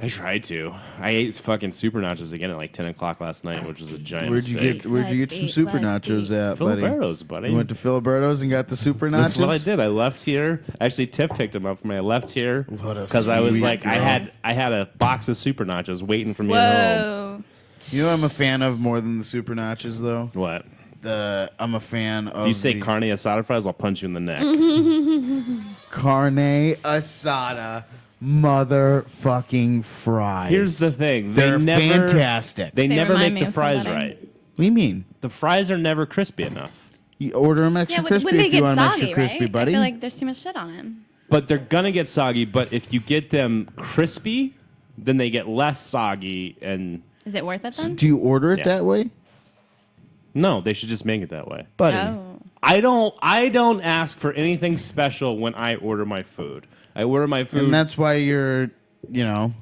I tried to. I ate fucking super nachos again at like 10 o'clock last night, which was a giant Where'd you mistake. get some super Let's nachos eat. at, buddy? Filiberto's, buddy. You went to Filiberto's and got the super nachos. That's what I did. I left here. Actually, Tiff picked them up for me. I left here What a because I was sweet like, girl. I had a box of super nachos waiting for me at home. Whoa. You know what I'm a fan of more than the super nachos though? What? I'm a fan of If you say the carne asada fries, I'll punch you in the neck. carne asada motherfucking fries. Here's the thing. They're fantastic. They never remind make me the of fries somebody. right. What do you mean? The fries are never crispy enough. You order them extra Yeah, crispy when they if you get want them soggy, extra crispy, right? buddy. I feel like there's too much shit on them. But they're gonna get soggy. But if you get them crispy, then they get less soggy. And Is it worth it then? Do you order it Yeah. that way, no, they should just make it that way. buddy? Oh. I don't ask for anything special when I order my food. I order my food. And that's why you're,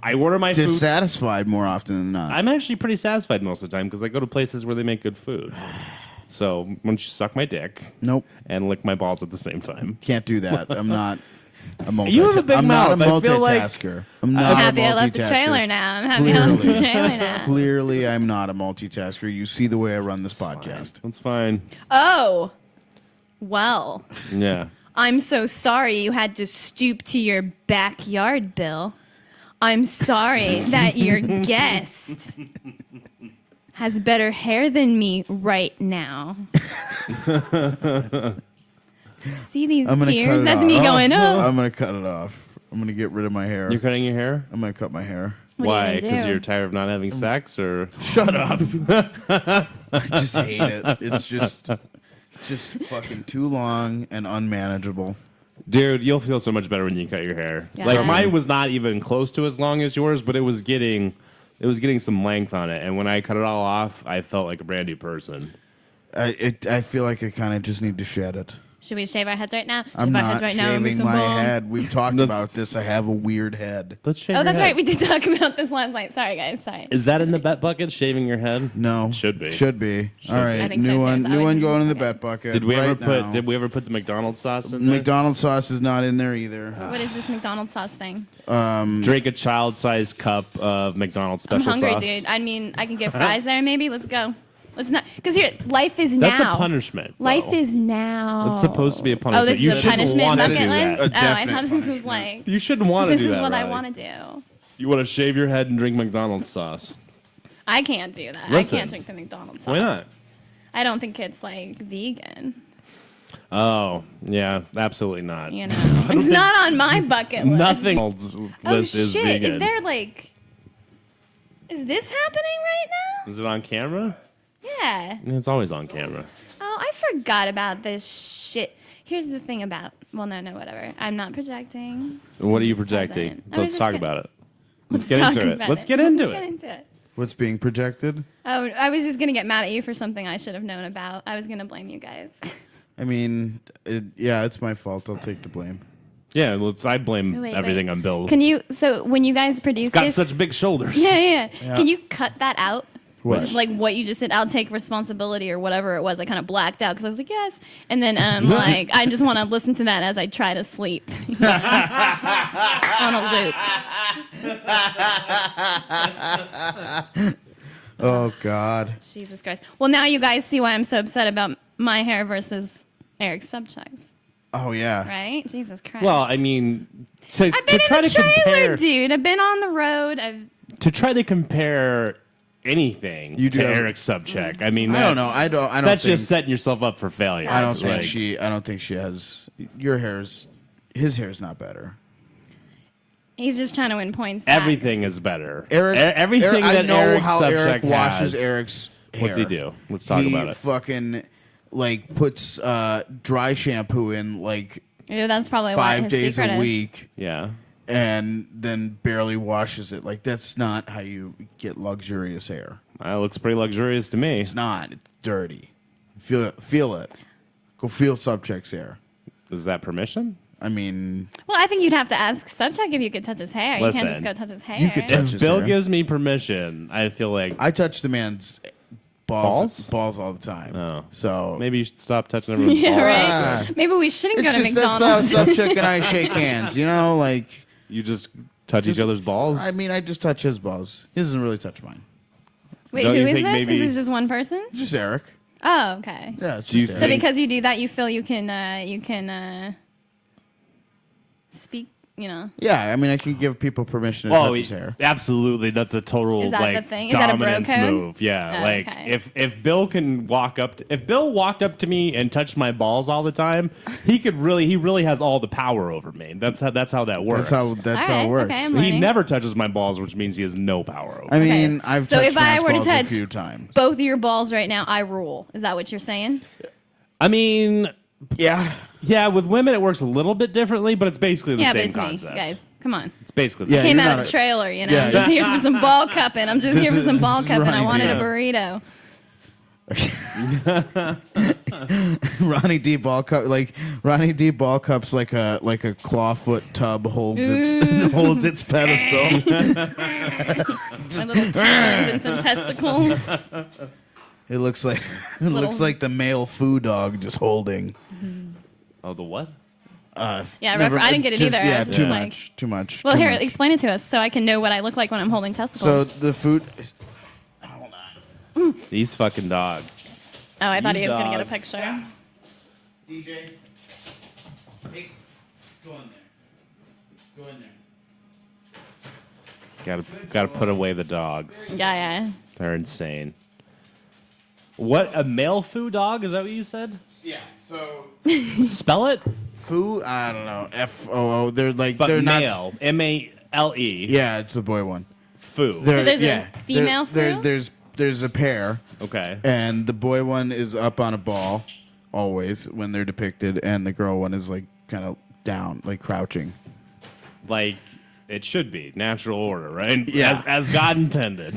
I order my food. dissatisfied more often than not. I'm actually pretty satisfied most of the time because I go to places where they make good food. So why don't you suck my dick Nope, and lick my balls at the same time? can't do that. I'm not a multitasker. You have a big I'm not a mouth. I feel like- multitasker. I'm I'm not happy a I left the multitasker. trailer now. I'm happy I left the Clearly. trailer now. Clearly, I'm not a multitasker. You see the way I run this podcast. That's fine. Oh. Well, Yeah. I'm so sorry you had to stoop to your backyard, Bill. I'm sorry that your guest has better hair than me right now. Do you see these I'm gonna cut tears? it That's off. me going, oh. I'm gonna cut it off. I'm gonna get rid of my hair. You're cutting your hair? I'm gonna cut my hair. What are Why? you gonna Because do? you're tired of not having sex, or Shut up. I just hate it. It's just fucking too long and unmanageable. dude, you'll feel so much better when you cut your hair. Yeah. Like Yeah. mine was not even close to as long as yours, but it was getting It was getting some length on it, and when I cut it all off, I felt like a brand new person. I feel like I kind of just need to shed it. Should we shave our heads right now? I'm shave our not heads right now and make shaving some my balls? head. We've talked about this. I have a weird head. Let's shave Oh, your that's head. right. We did talk about this last night. Sorry, guys. Sorry. Is that in the bet bucket? Shaving your head? No. Should be. Should be. All I right. think so, New too. one. It's New always one in going in the the bucket. bet bucket. Did we ever right put? now. Did we ever put the McDonald's sauce in there? McDonald's sauce is not in there either. What is this McDonald's sauce thing? Drink a child-sized cup of McDonald's I'm special hungry, sauce. dude. I mean, I can get fries there, maybe. Let's go. Let's not, because here, life is That's now. a punishment. Life though. is now. It's supposed to be a Oh, punishment. this You is a shouldn't punishment want to bucket do list? that. A Oh, I definite thought this was punishment. like, You shouldn't want to this do is that. what I Riley. want to do. You want to shave your head and drink McDonald's sauce. I can't do that. Listen. I can't drink the McDonald's sauce. Why not? I don't think it's like vegan. Oh, yeah, absolutely not. You know, it's not on my bucket list. Nothing Oh list is shit! vegan. Is there like? Is this happening right now? Is it on camera? Yeah. It's always on camera. Oh, I forgot about this shit. Here's the thing about. Well, no, whatever. I'm not projecting. What are you just projecting? present. I was Let's just talk gonna- about it. Let's Let's get talk into it. about Let's get into Let's it. get into it. What's being projected? Oh, I was just gonna get mad at you for something I should have known about. I was gonna blame you guys. I mean, yeah, it's my fault. I'll take the blame. Yeah, I blame Wait, everything wait. on Bill. Can you? So when you guys produce Got this, such big shoulders. yeah. Can you cut that out? What? Just like what you just said. I'll take responsibility or whatever it was. I kind of blacked out because I was like, yes, and then like I just want to listen to that as I try to sleep on a loop. Oh God. Jesus Christ. Well, now you guys see why I'm so upset about my hair versus Eric Subchuk's, Oh yeah. right? Jesus Christ. Well, I mean, to I've been try in the to trailer, compare, dude. I've been on the road. to try to compare anything You do to have- Eric Subcheck. I mean, I don't know. that's- I don't That's think, just setting yourself up for failure. I don't That's think Like, she. I don't think she has. Your hair's. His hair's not better. He's just trying to win points. back. everything is better. Eric. Everything Eric, that I know Eric how Subcheck Eric washes has. Eric's hair. What's he do? Let's talk he about it. Fucking like puts dry shampoo in like Ew, that's probably why 5 his days secret a is. week. Yeah. And then barely washes it. Like that's not how you get luxurious hair. That looks pretty luxurious to me. It's not. It's dirty. Feel it. Feel it. Go feel Subcheck's hair. Is that permission? I mean, Well, I think you'd have to ask Subcheck if you could touch his hair. You can't just Listen, go touch his hair. you could touch If his Bill hair. gives me permission, I feel like I touch the man's balls all the time. Oh. So maybe you should stop touching everyone's Yeah, balls. right. Maybe we shouldn't it's go to just McDonald's. that's how Subcheck and I shake hands. You know, like You just touch each other's balls. I mean, I just touch his balls. He doesn't really touch mine. Wait, Don't who you is think this? maybe- Is this just one person? Just Eric. Oh, okay. Yeah, it's Do you just So Eric. think- because you do that, you feel you can speak. You know. Yeah, I mean, I can give people permission to Oh, touch his hair. absolutely. That's a total Is that like the thing? Is that a bro dominance code? move. Yeah, Oh, like okay. if Bill can walk up, if Bill walked up to me and touched my balls all the time, he really has all the power over me. That's how that works. That's how All it right, works. okay, I'm he learning. never touches my balls, which means he has no power over. I me. mean, Okay. I've So touched if I man's were to balls a touch few times. both of your balls right now, I rule. Is that what you're saying? I mean, Yeah. yeah, with women it works a little bit differently, but it's basically the Yeah, but same it's concept. me, guys. Come on. It's basically the Yeah, same. Came you're out not of the a- trailer, you know. Yeah. Just here for some ball cupping. I'm just here for some ball This is cupping. I Ronnie wanted D. a burrito. Ronnie D ball cup Ronnie D ball cups like a clawfoot tub holds its holds its pedestal. My little talons and some testicles. It looks like Little- the male foo dog just holding. Oh, the what? Yeah, I didn't get it either. I Yeah, was too just like- much. Too much. Well, too here, much. explain it to us so I can know what I look like when I'm holding So testicles. the food. These fucking dogs. Oh, I thought he was going to get a dogs. picture. DJ, go in there. Go in there. Gotta put away the dogs. Yeah. They're insane. What, a male foo dog? Is that what you said? Yeah. So Spell it? foo. I don't know. FOO. They're like But they're male. M-A-L-E. Yeah, it's a boy one. Foo. They're- there's a yeah, female there- foo? There's a pair. Okay. And the boy one is up on a ball, always when they're depicted, and the girl one is like kind of down, like crouching. Like it should be natural order, right? Yeah. As God intended.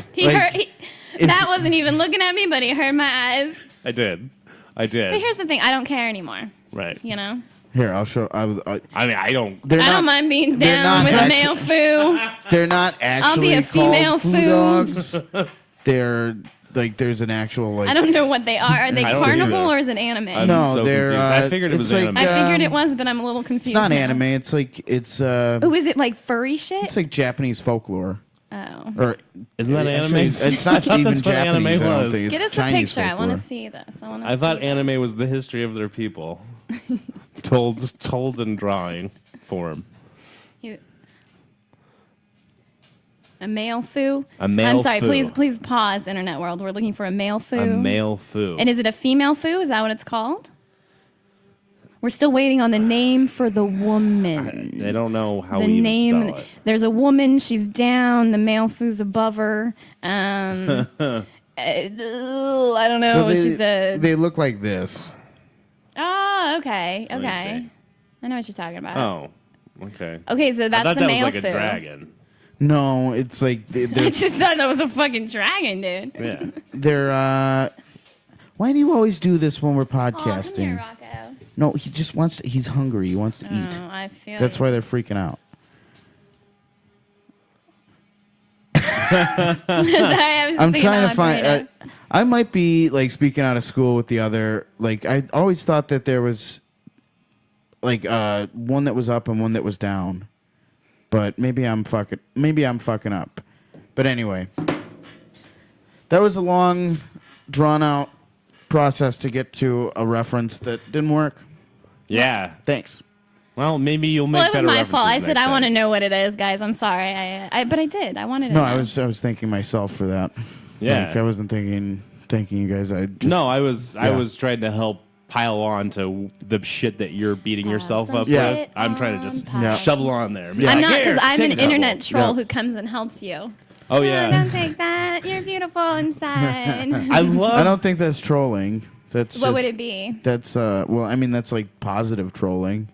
That wasn't even looking at me, but he heard my eyes. I did. But here's the thing: I don't care anymore. Right. You know. Here, I'll show. I mean, I don't. I don't mind being down with a male foo. They're not actually I'll be a female called foo dogs. They're like there's an actual like. I don't know what they are. Are they I don't carnival either. or is it anime? No, so they're. confused. I figured it was like, anime. I figured it was, but I'm a little confused. It's not now. anime. It's like it's. Oh, is it like furry shit? It's like Japanese folklore. Oh. Or Isn't that anime? actually, it's not I thought even that's what anime Japanese. I don't was. think Get it's us Chinese a picture. I want to folklore. see this. I thought anime was the history of their people, told in drawing form. A male foo? A male I'm sorry, foo. please pause, internet world. We're looking for a male foo. A male foo. And is it a female foo? Is that what it's called? We're still waiting on the name for the woman. They don't know how The we even name. spell it. There's a woman. She's down. The male foo's above her. I don't know. So She's a. they look like this. Oh, okay, Let me okay. see. I know what you're talking about. Oh, okay. Okay, so I that's thought the that male was like foo. a dragon. No, it's like I just thought that was a fucking dragon, dude. Yeah. they're. Why do you always do this when we're Oh, come podcasting? here, Rocco. No, he just wants to, he's hungry. He wants to eat. Oh, I feel That's you. why they're freaking out. Sorry, I was just I'm thinking trying to about my find. burrito. I might be like speaking out of school with the other. Like I always thought that there was like one that was up and one that was down, but maybe I'm fucking up. But anyway, that was a long, drawn out process to get to a reference that didn't work. Yeah. Thanks. Well, maybe you'll make Well, it was better my references fault. I said next I want to time. know what it is, guys. I'm sorry. But I did. I wanted to No, know. I was thanking myself for that. Yeah. Like, I wasn't thanking you guys. No, I was Yeah. trying to help pile on to the shit that you're beating yourself some up Yeah. with. I'm trying to just Yeah. shovel on there. Be Yeah. I'm like, not, "Here, because I'm take an a internet couple." troll Yeah. who comes and helps you. Oh Oh, yeah. don't take that. You're beautiful inside. I love. I don't think that's trolling. That's What would just- it be? That's well, I mean that's like positive trolling.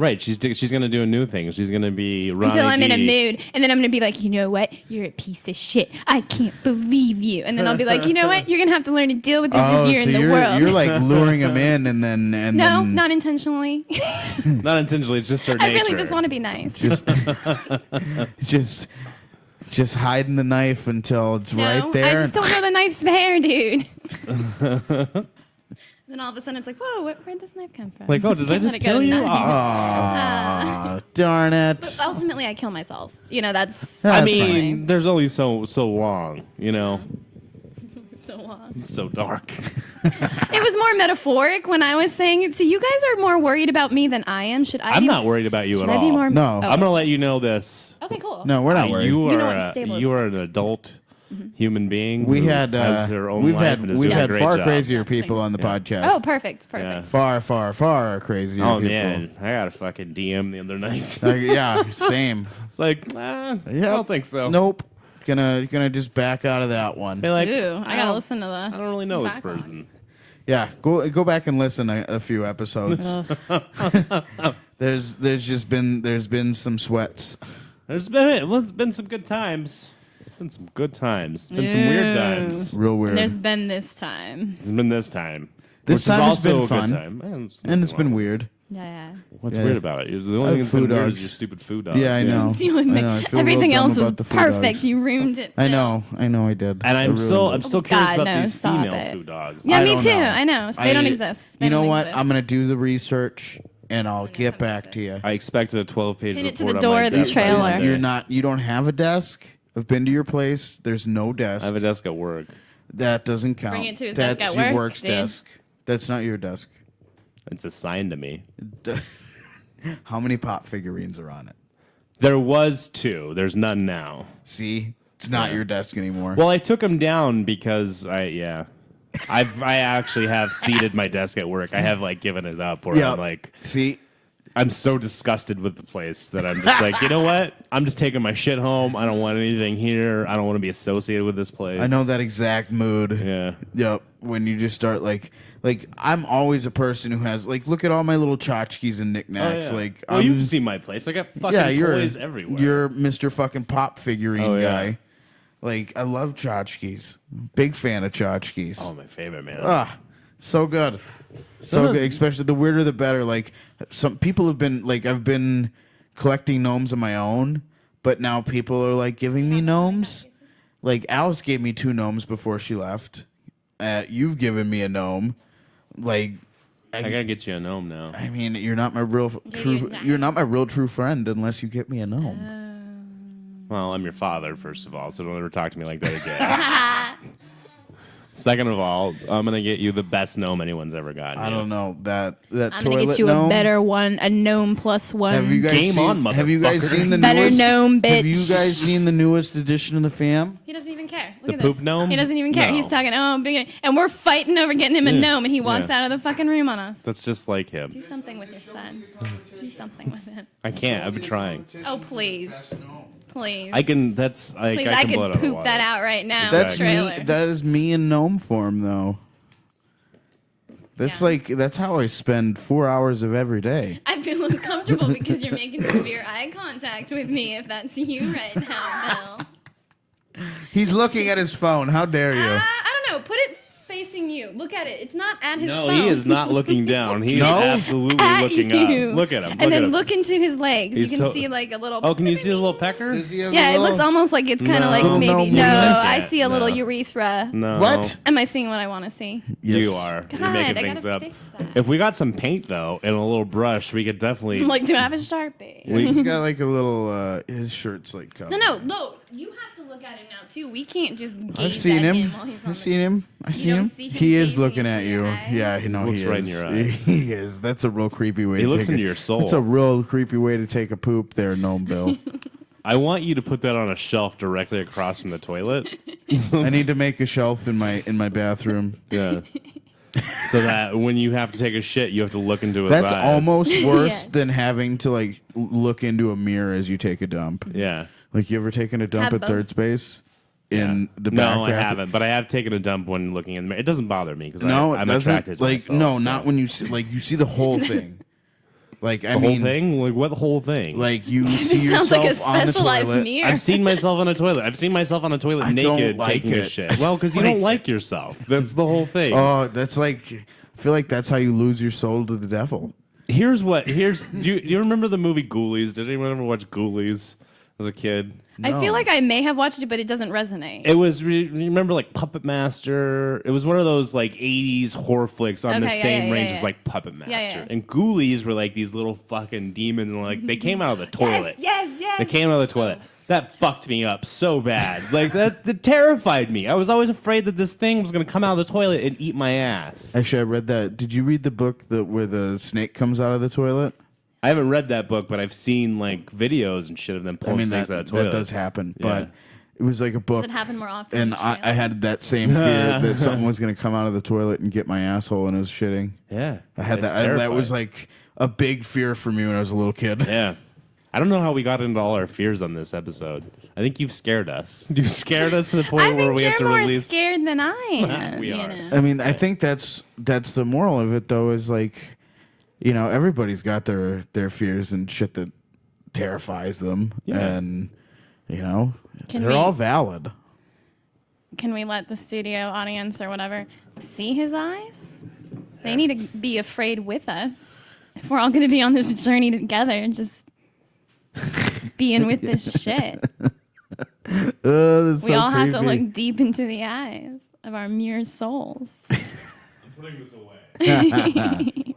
Right, she's gonna do a new thing. She's gonna be Ronnie Until I'm in a D. mood. And then I'm going to be like, you know what? You're a piece of shit. I can't believe you. And then I'll be like, you know what? You're going to have to learn to deal with this if you're so in the world. you're like luring them in and then No, not intentionally. Not intentionally. It's just her I nature. really just want to be nice. just hiding the knife until it's No, right there. I just don't know the knife's there, dude. Then all of a sudden it's like, whoa, where'd this knife come from? Like, oh, did I Can't let just it go kill you? none. Aw, darn it. But ultimately, I kill myself. You know, that's. I That's mean, there's only so long. You know, so long. it's so dark. It was more metaphoric when I was saying it. So you guys are more worried about me than I am. Should I? I'm be, not worried about you should at I all. be more? No. Oh. I'm gonna let you know this. Okay, cool. No, we're not worried. You You know are I'm stable as you are an adult human being. we who had has her own we've life had and is we've doing a had great far job. crazier people on the podcast. Oh, perfect. Yeah. far crazier Oh people. man, I got a fucking DM the other night. Yeah, same. It's like, I don't think so. Nope. Gonna just back out of that one. They're like, Ooh, I gotta don't- listen to the. I don't really know this backlog. person. Yeah, go back and listen a few episodes. there's been some sweats. It's been some good times. It's been some good times. It's been some weird times. Real And weird. there's been this time. It's been this time. This which time is has also been a fun. good time. And it's been weird. Yeah. What's Yeah. weird about it? The I only thing have that's been food weird dogs. is your stupid food dogs. Yeah, I know. You and I me. know. I feel Everything real dumb else was about the food perfect. dogs. You ruined it. I know I did. And I I'm really still did. still curious God, about no, these stop female it. food dogs. Yeah, I me don't too. know. I know. They don't exist. They You know don't what? exist. I'm gonna do the research and I'll get back to you. I expected a 12-page Hit report it to the on door my of the desk by trailer. Monday. You're not. You don't have a desk. I've been to your place. There's no desk. I have a desk at work. That doesn't count. Bring it to his That's desk at your work, work's dude. desk. That's not your desk. It's assigned to me. How many pop figurines are on it? There was 2. There's none now. See, it's not Yeah. your desk anymore. Well, I took them down because I actually have seated my desk at work. I have like given it up, or Yeah. I'm like See, I'm so disgusted with the place that I'm just like, you know what? I'm just taking my shit home. I don't want anything here. I don't want to be associated with this place. I know that exact mood. Yeah. Yep. When you just start like I'm always a person who has like, look at all my little tchotchkes and knickknacks. Oh, yeah. Like, well, you've seen my place. I got fucking toys everywhere. You're Mr. fucking pop figurine yeah. guy. Like, I love tchotchkes. Big fan of tchotchkes. Oh, my favorite, man. So good. So good. Especially the weirder the better. Like, some people have been, like, I've been collecting gnomes of my own, but now people are, like, giving me gnomes. Like, Alice gave me 2 gnomes before she left. You've given me a gnome. Like, I gotta get you a gnome now. I mean, you're not my real true friend unless you get me a gnome. Well, I'm your father, first of all, so don't ever talk to me like that again. Second of all, I'm gonna get you the best gnome anyone's ever gotten. I don't know that I'm toilet gonna get you gnome, a better one, a gnome plus one. Have you guys Game seen, on, Have you guys motherfucker. seen the Better newest gnome, bitch. Have you guys seen the newest edition of the fam? He doesn't even care. Look The at poop this. gnome? He doesn't even care. No. He's talking, big, and we're fighting over getting him a Yeah. gnome, and he walks Yeah. out of the fucking room on us. That's just like him. Do something with your son. Do something with him. I can't. I've been trying. Oh, please. Please. I can. That's. I Please, I I can blow it could out of the poop water. that out right now. That's in the trailer. me. That is me in gnome form, though. That's Yeah. that's how I spend 4 hours of every day. I feel uncomfortable because you're making severe eye contact with me. If that's you right now, Bill. He's looking at his phone. How dare you? I don't know. Put it facing you. Look at it. It's not at his No, phone. he is not looking down. He is No? absolutely at looking you. up. Look at him. And then at him. look into his legs. He's you can so- see like a little. Oh, can you see his little pecker? Does he have Yeah, a it looks little- almost like it's kind of No. like Little maybe. gnome No, penis? I see a little No. urethra. No. What? Am I seeing what I want to see? Yes. You are. God, You're making I things gotta up. fix that. If we got some paint though and a little brush, we could definitely. I'm like, do I have a Sharpie? He's got like a little. His shirt's like covered. No. You have to look at him now too. We can't just gaze I've seen at him. while he's on I've seen him. I see don't him. see him He is gazing looking at into you. your eyes? Yeah, you know Looks he right in is. your eyes. He is. That's a real creepy way. He to looks take into a- your soul. That's a real creepy way to take a poop, there, Gnome Bill. I want you to put that on a shelf directly across from the toilet. I need to make a shelf in my bathroom. Yeah. So that when you have to take a shit, you have to look into his That's eyes. almost worse Yes. than having to like look into a mirror as you take a dump. Yeah. Like, you ever taken a dump Have at both. third space? In the No, I back haven't. But I have taken a dump when looking in the mirror. It doesn't bother me because No, it I'm doesn't. attracted to Like, myself, no, so. not when you see, like, you see the whole thing. Like, I The mean, whole thing? Like what whole thing? like you see It sounds yourself like a on the specialized toilet. mirror. I've seen myself on a toilet. I've seen myself on a toilet I don't naked like taking a it. shit. Well, because you don't like yourself. That's the whole thing. Oh, that's like, I feel like that's how you lose your soul to the devil. Do you remember the movie Ghoulies? Did anyone ever watch Ghoulies as a kid? I No. feel like I may have watched it, but it doesn't resonate. It was, you remember like Puppet Master? It was one of those like 80s horror flicks on the Okay, yeah, same yeah, range yeah, as yeah. like Puppet Master. yeah. And Ghoulies were like these little fucking demons and like they came out of the toilet. Yes. They came out of the toilet. That fucked me up so bad. Like that terrified me. I was always afraid that this thing was gonna come out of the toilet and eat my ass. Actually, I read that. Did you read the book where the snake comes out of the toilet? I haven't read that book, but I've seen like videos and shit of them I pulling mean, snakes that, out of toilets. that does happen, Yeah. but it was like a book. Does it happen more often? And in I Australia? had that same fear that something was going to come out of the toilet and get my asshole when I was shitting. Yeah, I had it's that. That was terrifying. like a big fear for me when I was a little kid. Yeah. I don't know how we got into all our fears on this episode. I think you've scared us. You've scared us to the point I where think we you're have to more release. scared than I am. We you are. know? I mean, I think that's the moral of it, though, is like, you know, everybody's got their fears and shit that terrifies them, Yeah. and you know, Can they're we- all valid. Can we let the studio audience or whatever see his eyes? They need to be afraid with us. If we're all going to be on this journey together, just being with this shit. That's We so all have to creepy. look deep into the eyes of our mere souls. I'm putting this away.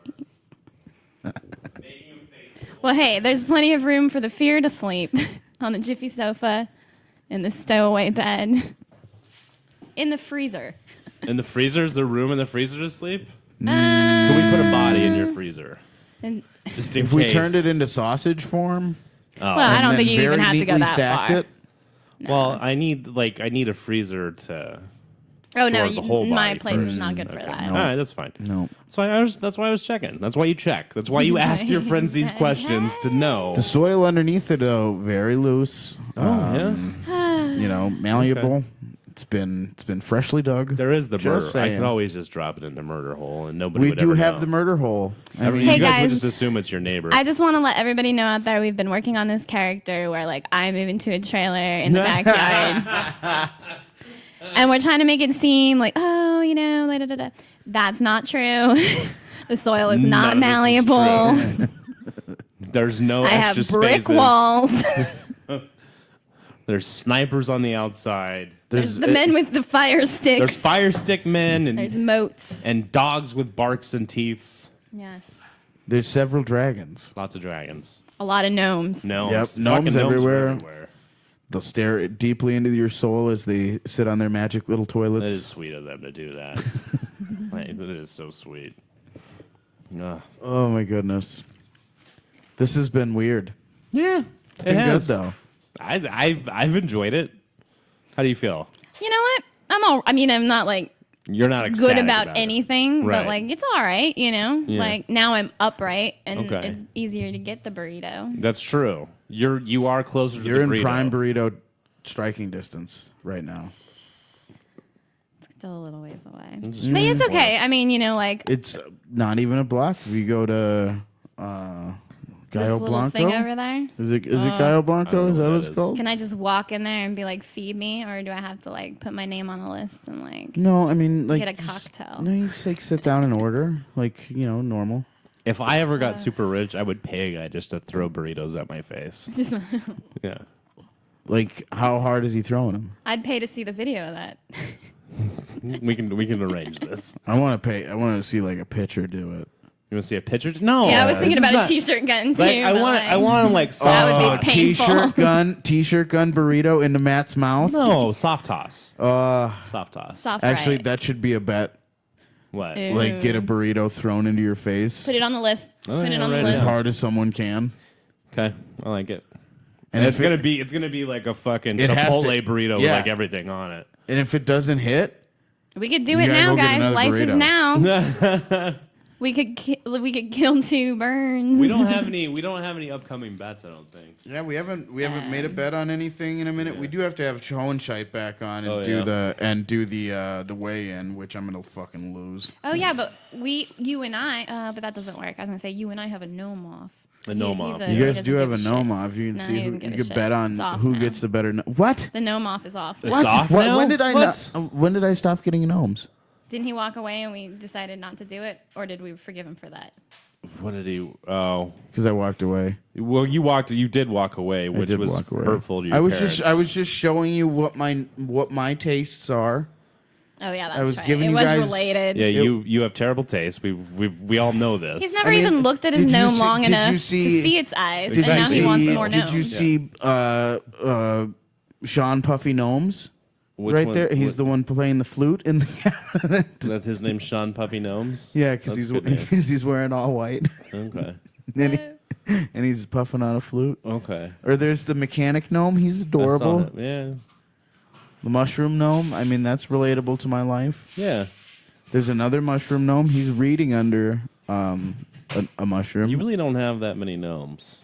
Well, hey, there's plenty of room for the fear to sleep on the jiffy sofa, in the stowaway bed, in the freezer. In the freezer? Is there room in the freezer to sleep? Can we put a body in your freezer? And, Just in If we case. turned it into sausage form, Oh. well, I and don't then think you even very have to go neatly that stacked far. it, Well, I need a freezer to Oh no, the whole my body place is first. not good for that. All right, that's fine. No. That's why I was checking. That's why you check. That's why you ask your friends these questions to know. The soil underneath it, though, very loose. Yeah. Malleable. It's been freshly dug. There is the Just murder. I saying. could always just drop it in the murder hole, and nobody We would do ever have know. the murder hole. I mean, Hey, you guys would guys. just assume it's your neighbor. I just want to let everybody know out there we've been working on this character where like I move into a trailer in the backyard. And we're trying to make it seem like, oh, da, da, da, da. That's not true. The soil is not None of this is malleable. true. There's no I have extra brick spaces. walls. There's snipers on the outside. There's the men with the fire sticks. There's fire stick men There's and moats. dogs with barks and teeths. Yes. there's several dragons. Lots of dragons. A lot of gnomes. Gnomes. Yep, Fucking gnomes are everywhere. They'll stare deeply into your soul as they sit on their magic little It toilets. is sweet of them to do that. Like, it is so sweet. Ugh. Oh my goodness. This has been weird. Yeah, It's been good though. I've enjoyed it. How do you feel? You know what? I'm not like You're not good ecstatic about it. anything, Right. but like it's all right, Yeah. Like now I'm upright and Okay. it's easier to get the burrito. That's true. You are closer to You're the in burrito. prime burrito striking distance right now. It's still a little ways away. Just- But it's okay. I mean, like It's not even a block. We go to this Gallo little thing Blanco. over there. Is it Gallo I Blanco? don't Is know that what what that it's is. called? Can I just walk in there and be like, feed me, or do I have to like put my name on a list and like No, I mean like get a just- cocktail? No, you just like sit down and order like normal. If I ever got super rich, I would pay a guy just to throw burritos at my face. Yeah. Like how hard is he throwing them? I'd pay to see the video of that. We can arrange this. I want to pay. I want to see like a pitcher do it. You want to see a picture? No. Yeah, I was thinking this is about a not- T-shirt gun too. Like, I but, want him like soft That would be toss. painful. T-shirt gun burrito into Matt's mouth. No, soft toss. Soft toss. soft Actually, right. that should be a bet. What? Ew. Like get a burrito thrown into your face Put it on the list. Oh, Put it yeah, on the right. as list. hard as someone can. Okay, I like it. And It's if gonna it, be like a fucking It has Chipotle to- burrito yeah. with like everything on it. and if it doesn't hit, We could do You it gotta now, go get guys. another Life is burrito. now. we could kill 2 burns. We don't have any upcoming bets. I don't think. yeah, we haven't made a bet on anything in a minute. We do have to have Schoenscheit back on and Oh, do yeah. the weigh in, which I'm gonna fucking lose. Oh yeah, but you and I, but that doesn't work. I was gonna say you and I have a gnome off. A gnome off. You he guys doesn't do have give a shit. gnome off. You can No, see he who doesn't give you a could shit. bet on It's off who now. gets the better. What? The gnome off is off. It's off now? When did I What? not? When did I stop getting gnomes? Didn't he walk away and we decided not to do it, or did we forgive him for that? What did he? Oh, Because I walked away. well, you did walk away, which did was walk away. hurtful to your I was parents. just showing you what my tastes are. Oh yeah, that's was right. giving It you was guys- related. Yeah, you have terrible taste. We all know this. He's never I mean, even looked at his did you gnome see- long did you enough see- to see its eyes, Did and now you he wants see- more Did gnomes. you see Sean Puffy Gnomes? Which right one- there. He's what- the one playing the flute in the That his name's Sean Puffy Gnomes. Yeah, because That's a good name. he's wearing all white. Okay. and he's puffing on a flute. Okay. Or there's the mechanic gnome. He's I saw adorable. it. Yeah. The mushroom gnome. I mean, that's relatable to my life. Yeah. There's another mushroom gnome. He's reading under a mushroom. You really don't have that many gnomes.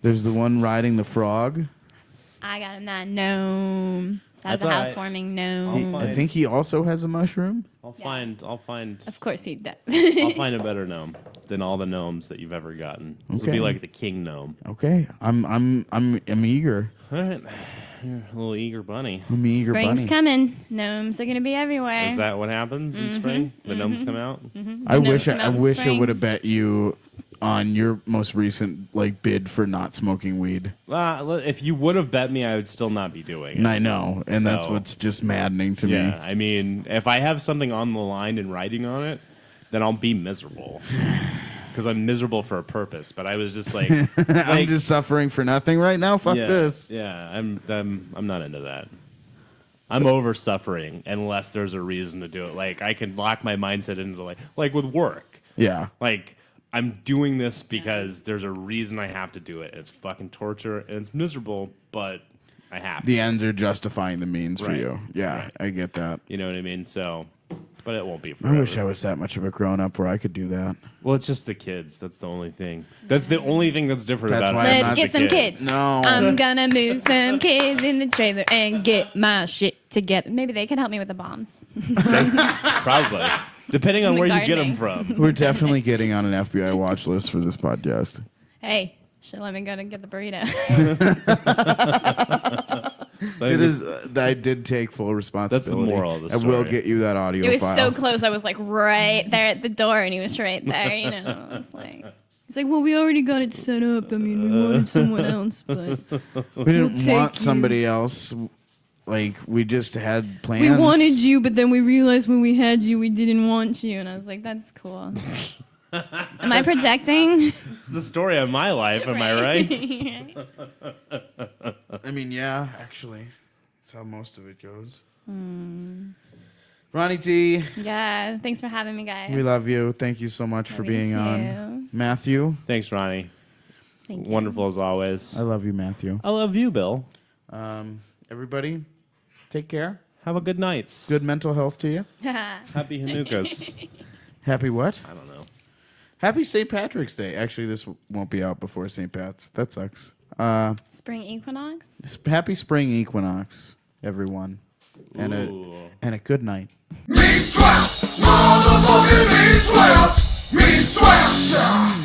There's the one riding the frog. I got him that gnome. That's That's a all right. housewarming I'll gnome. find- I think he also has a mushroom. I'll Yeah. find Of course he does. I'll find a better gnome than all the gnomes that you've ever gotten. This will Okay. be like the king gnome. Okay, I'm eager. All right. You're a little eager bunny. I'm an eager Spring's bunny. coming. Gnomes are gonna be everywhere. Is that what happens in spring? The gnomes come out? I gnomes wish come I out in wish I spring. would have bet you on your most recent bid for not smoking weed. If you would have bet me, I would still not be doing And it. I know, and that's So- what's just maddening to Yeah, me. I mean, if I have something on the line and writing on it, then I'll be miserable. Because I'm miserable for a purpose. But I was just like, I'm just suffering for nothing right now. Fuck yeah, this. Yeah, I'm not into that. I'm over suffering unless there's a reason to do it. Like I can lock my mindset into like with work. Yeah. Like I'm doing this because there's a reason I have to do it. It's fucking torture and it's miserable, but I have The to. ends are justifying the means for Right. you. Yeah, I get that. You know what I mean? So, but it won't be I forever. wish I was that much of a grown up where I could do that. Well, it's just the kids. That's the only thing. That's the only thing that's different That's about why it. I'm Let's not get the some kids. No. I'm gonna move some kids in the trailer and get my shit together. Maybe they could help me with the bombs. Probably. Depending on The where you get gardening. them from. We're definitely getting on an FBI watch list for this podcast. Hey, should let me go to get the burrito. It is. I did take full responsibility. moral of the I will story. get you that audio It was file. so close. I was like right there at the door, and he was right there. You know, I was like, he's like, well, we already got it set up. I mean, we wanted someone else, but We didn't We'll want take you. somebody else. Like we just had plans. we wanted you, but then we realized when we had you, we didn't want you. And I was like, that's cool. Am I projecting? It's the story of my life, am I right? I mean, yeah, actually, that's how most of it goes. Ronnie D, Yeah. Thanks for having me, guys. we love you. Thank you so much for Love you being too. on. Matthew, Thanks, Ronnie. Thank you. Wonderful as always. I love you, Matthew. I love you, Bill. Everybody, take care. Have a good night. Good mental health to you. Happy Hanukkahs. Happy what? I don't know. Happy St. Patrick's Day. Actually, this won't be out before St. Pat's. That sucks. Spring equinox. Happy spring equinox, everyone, and Ooh. a good night. Mean sweats, motherfucking mean sweats, mean sweats.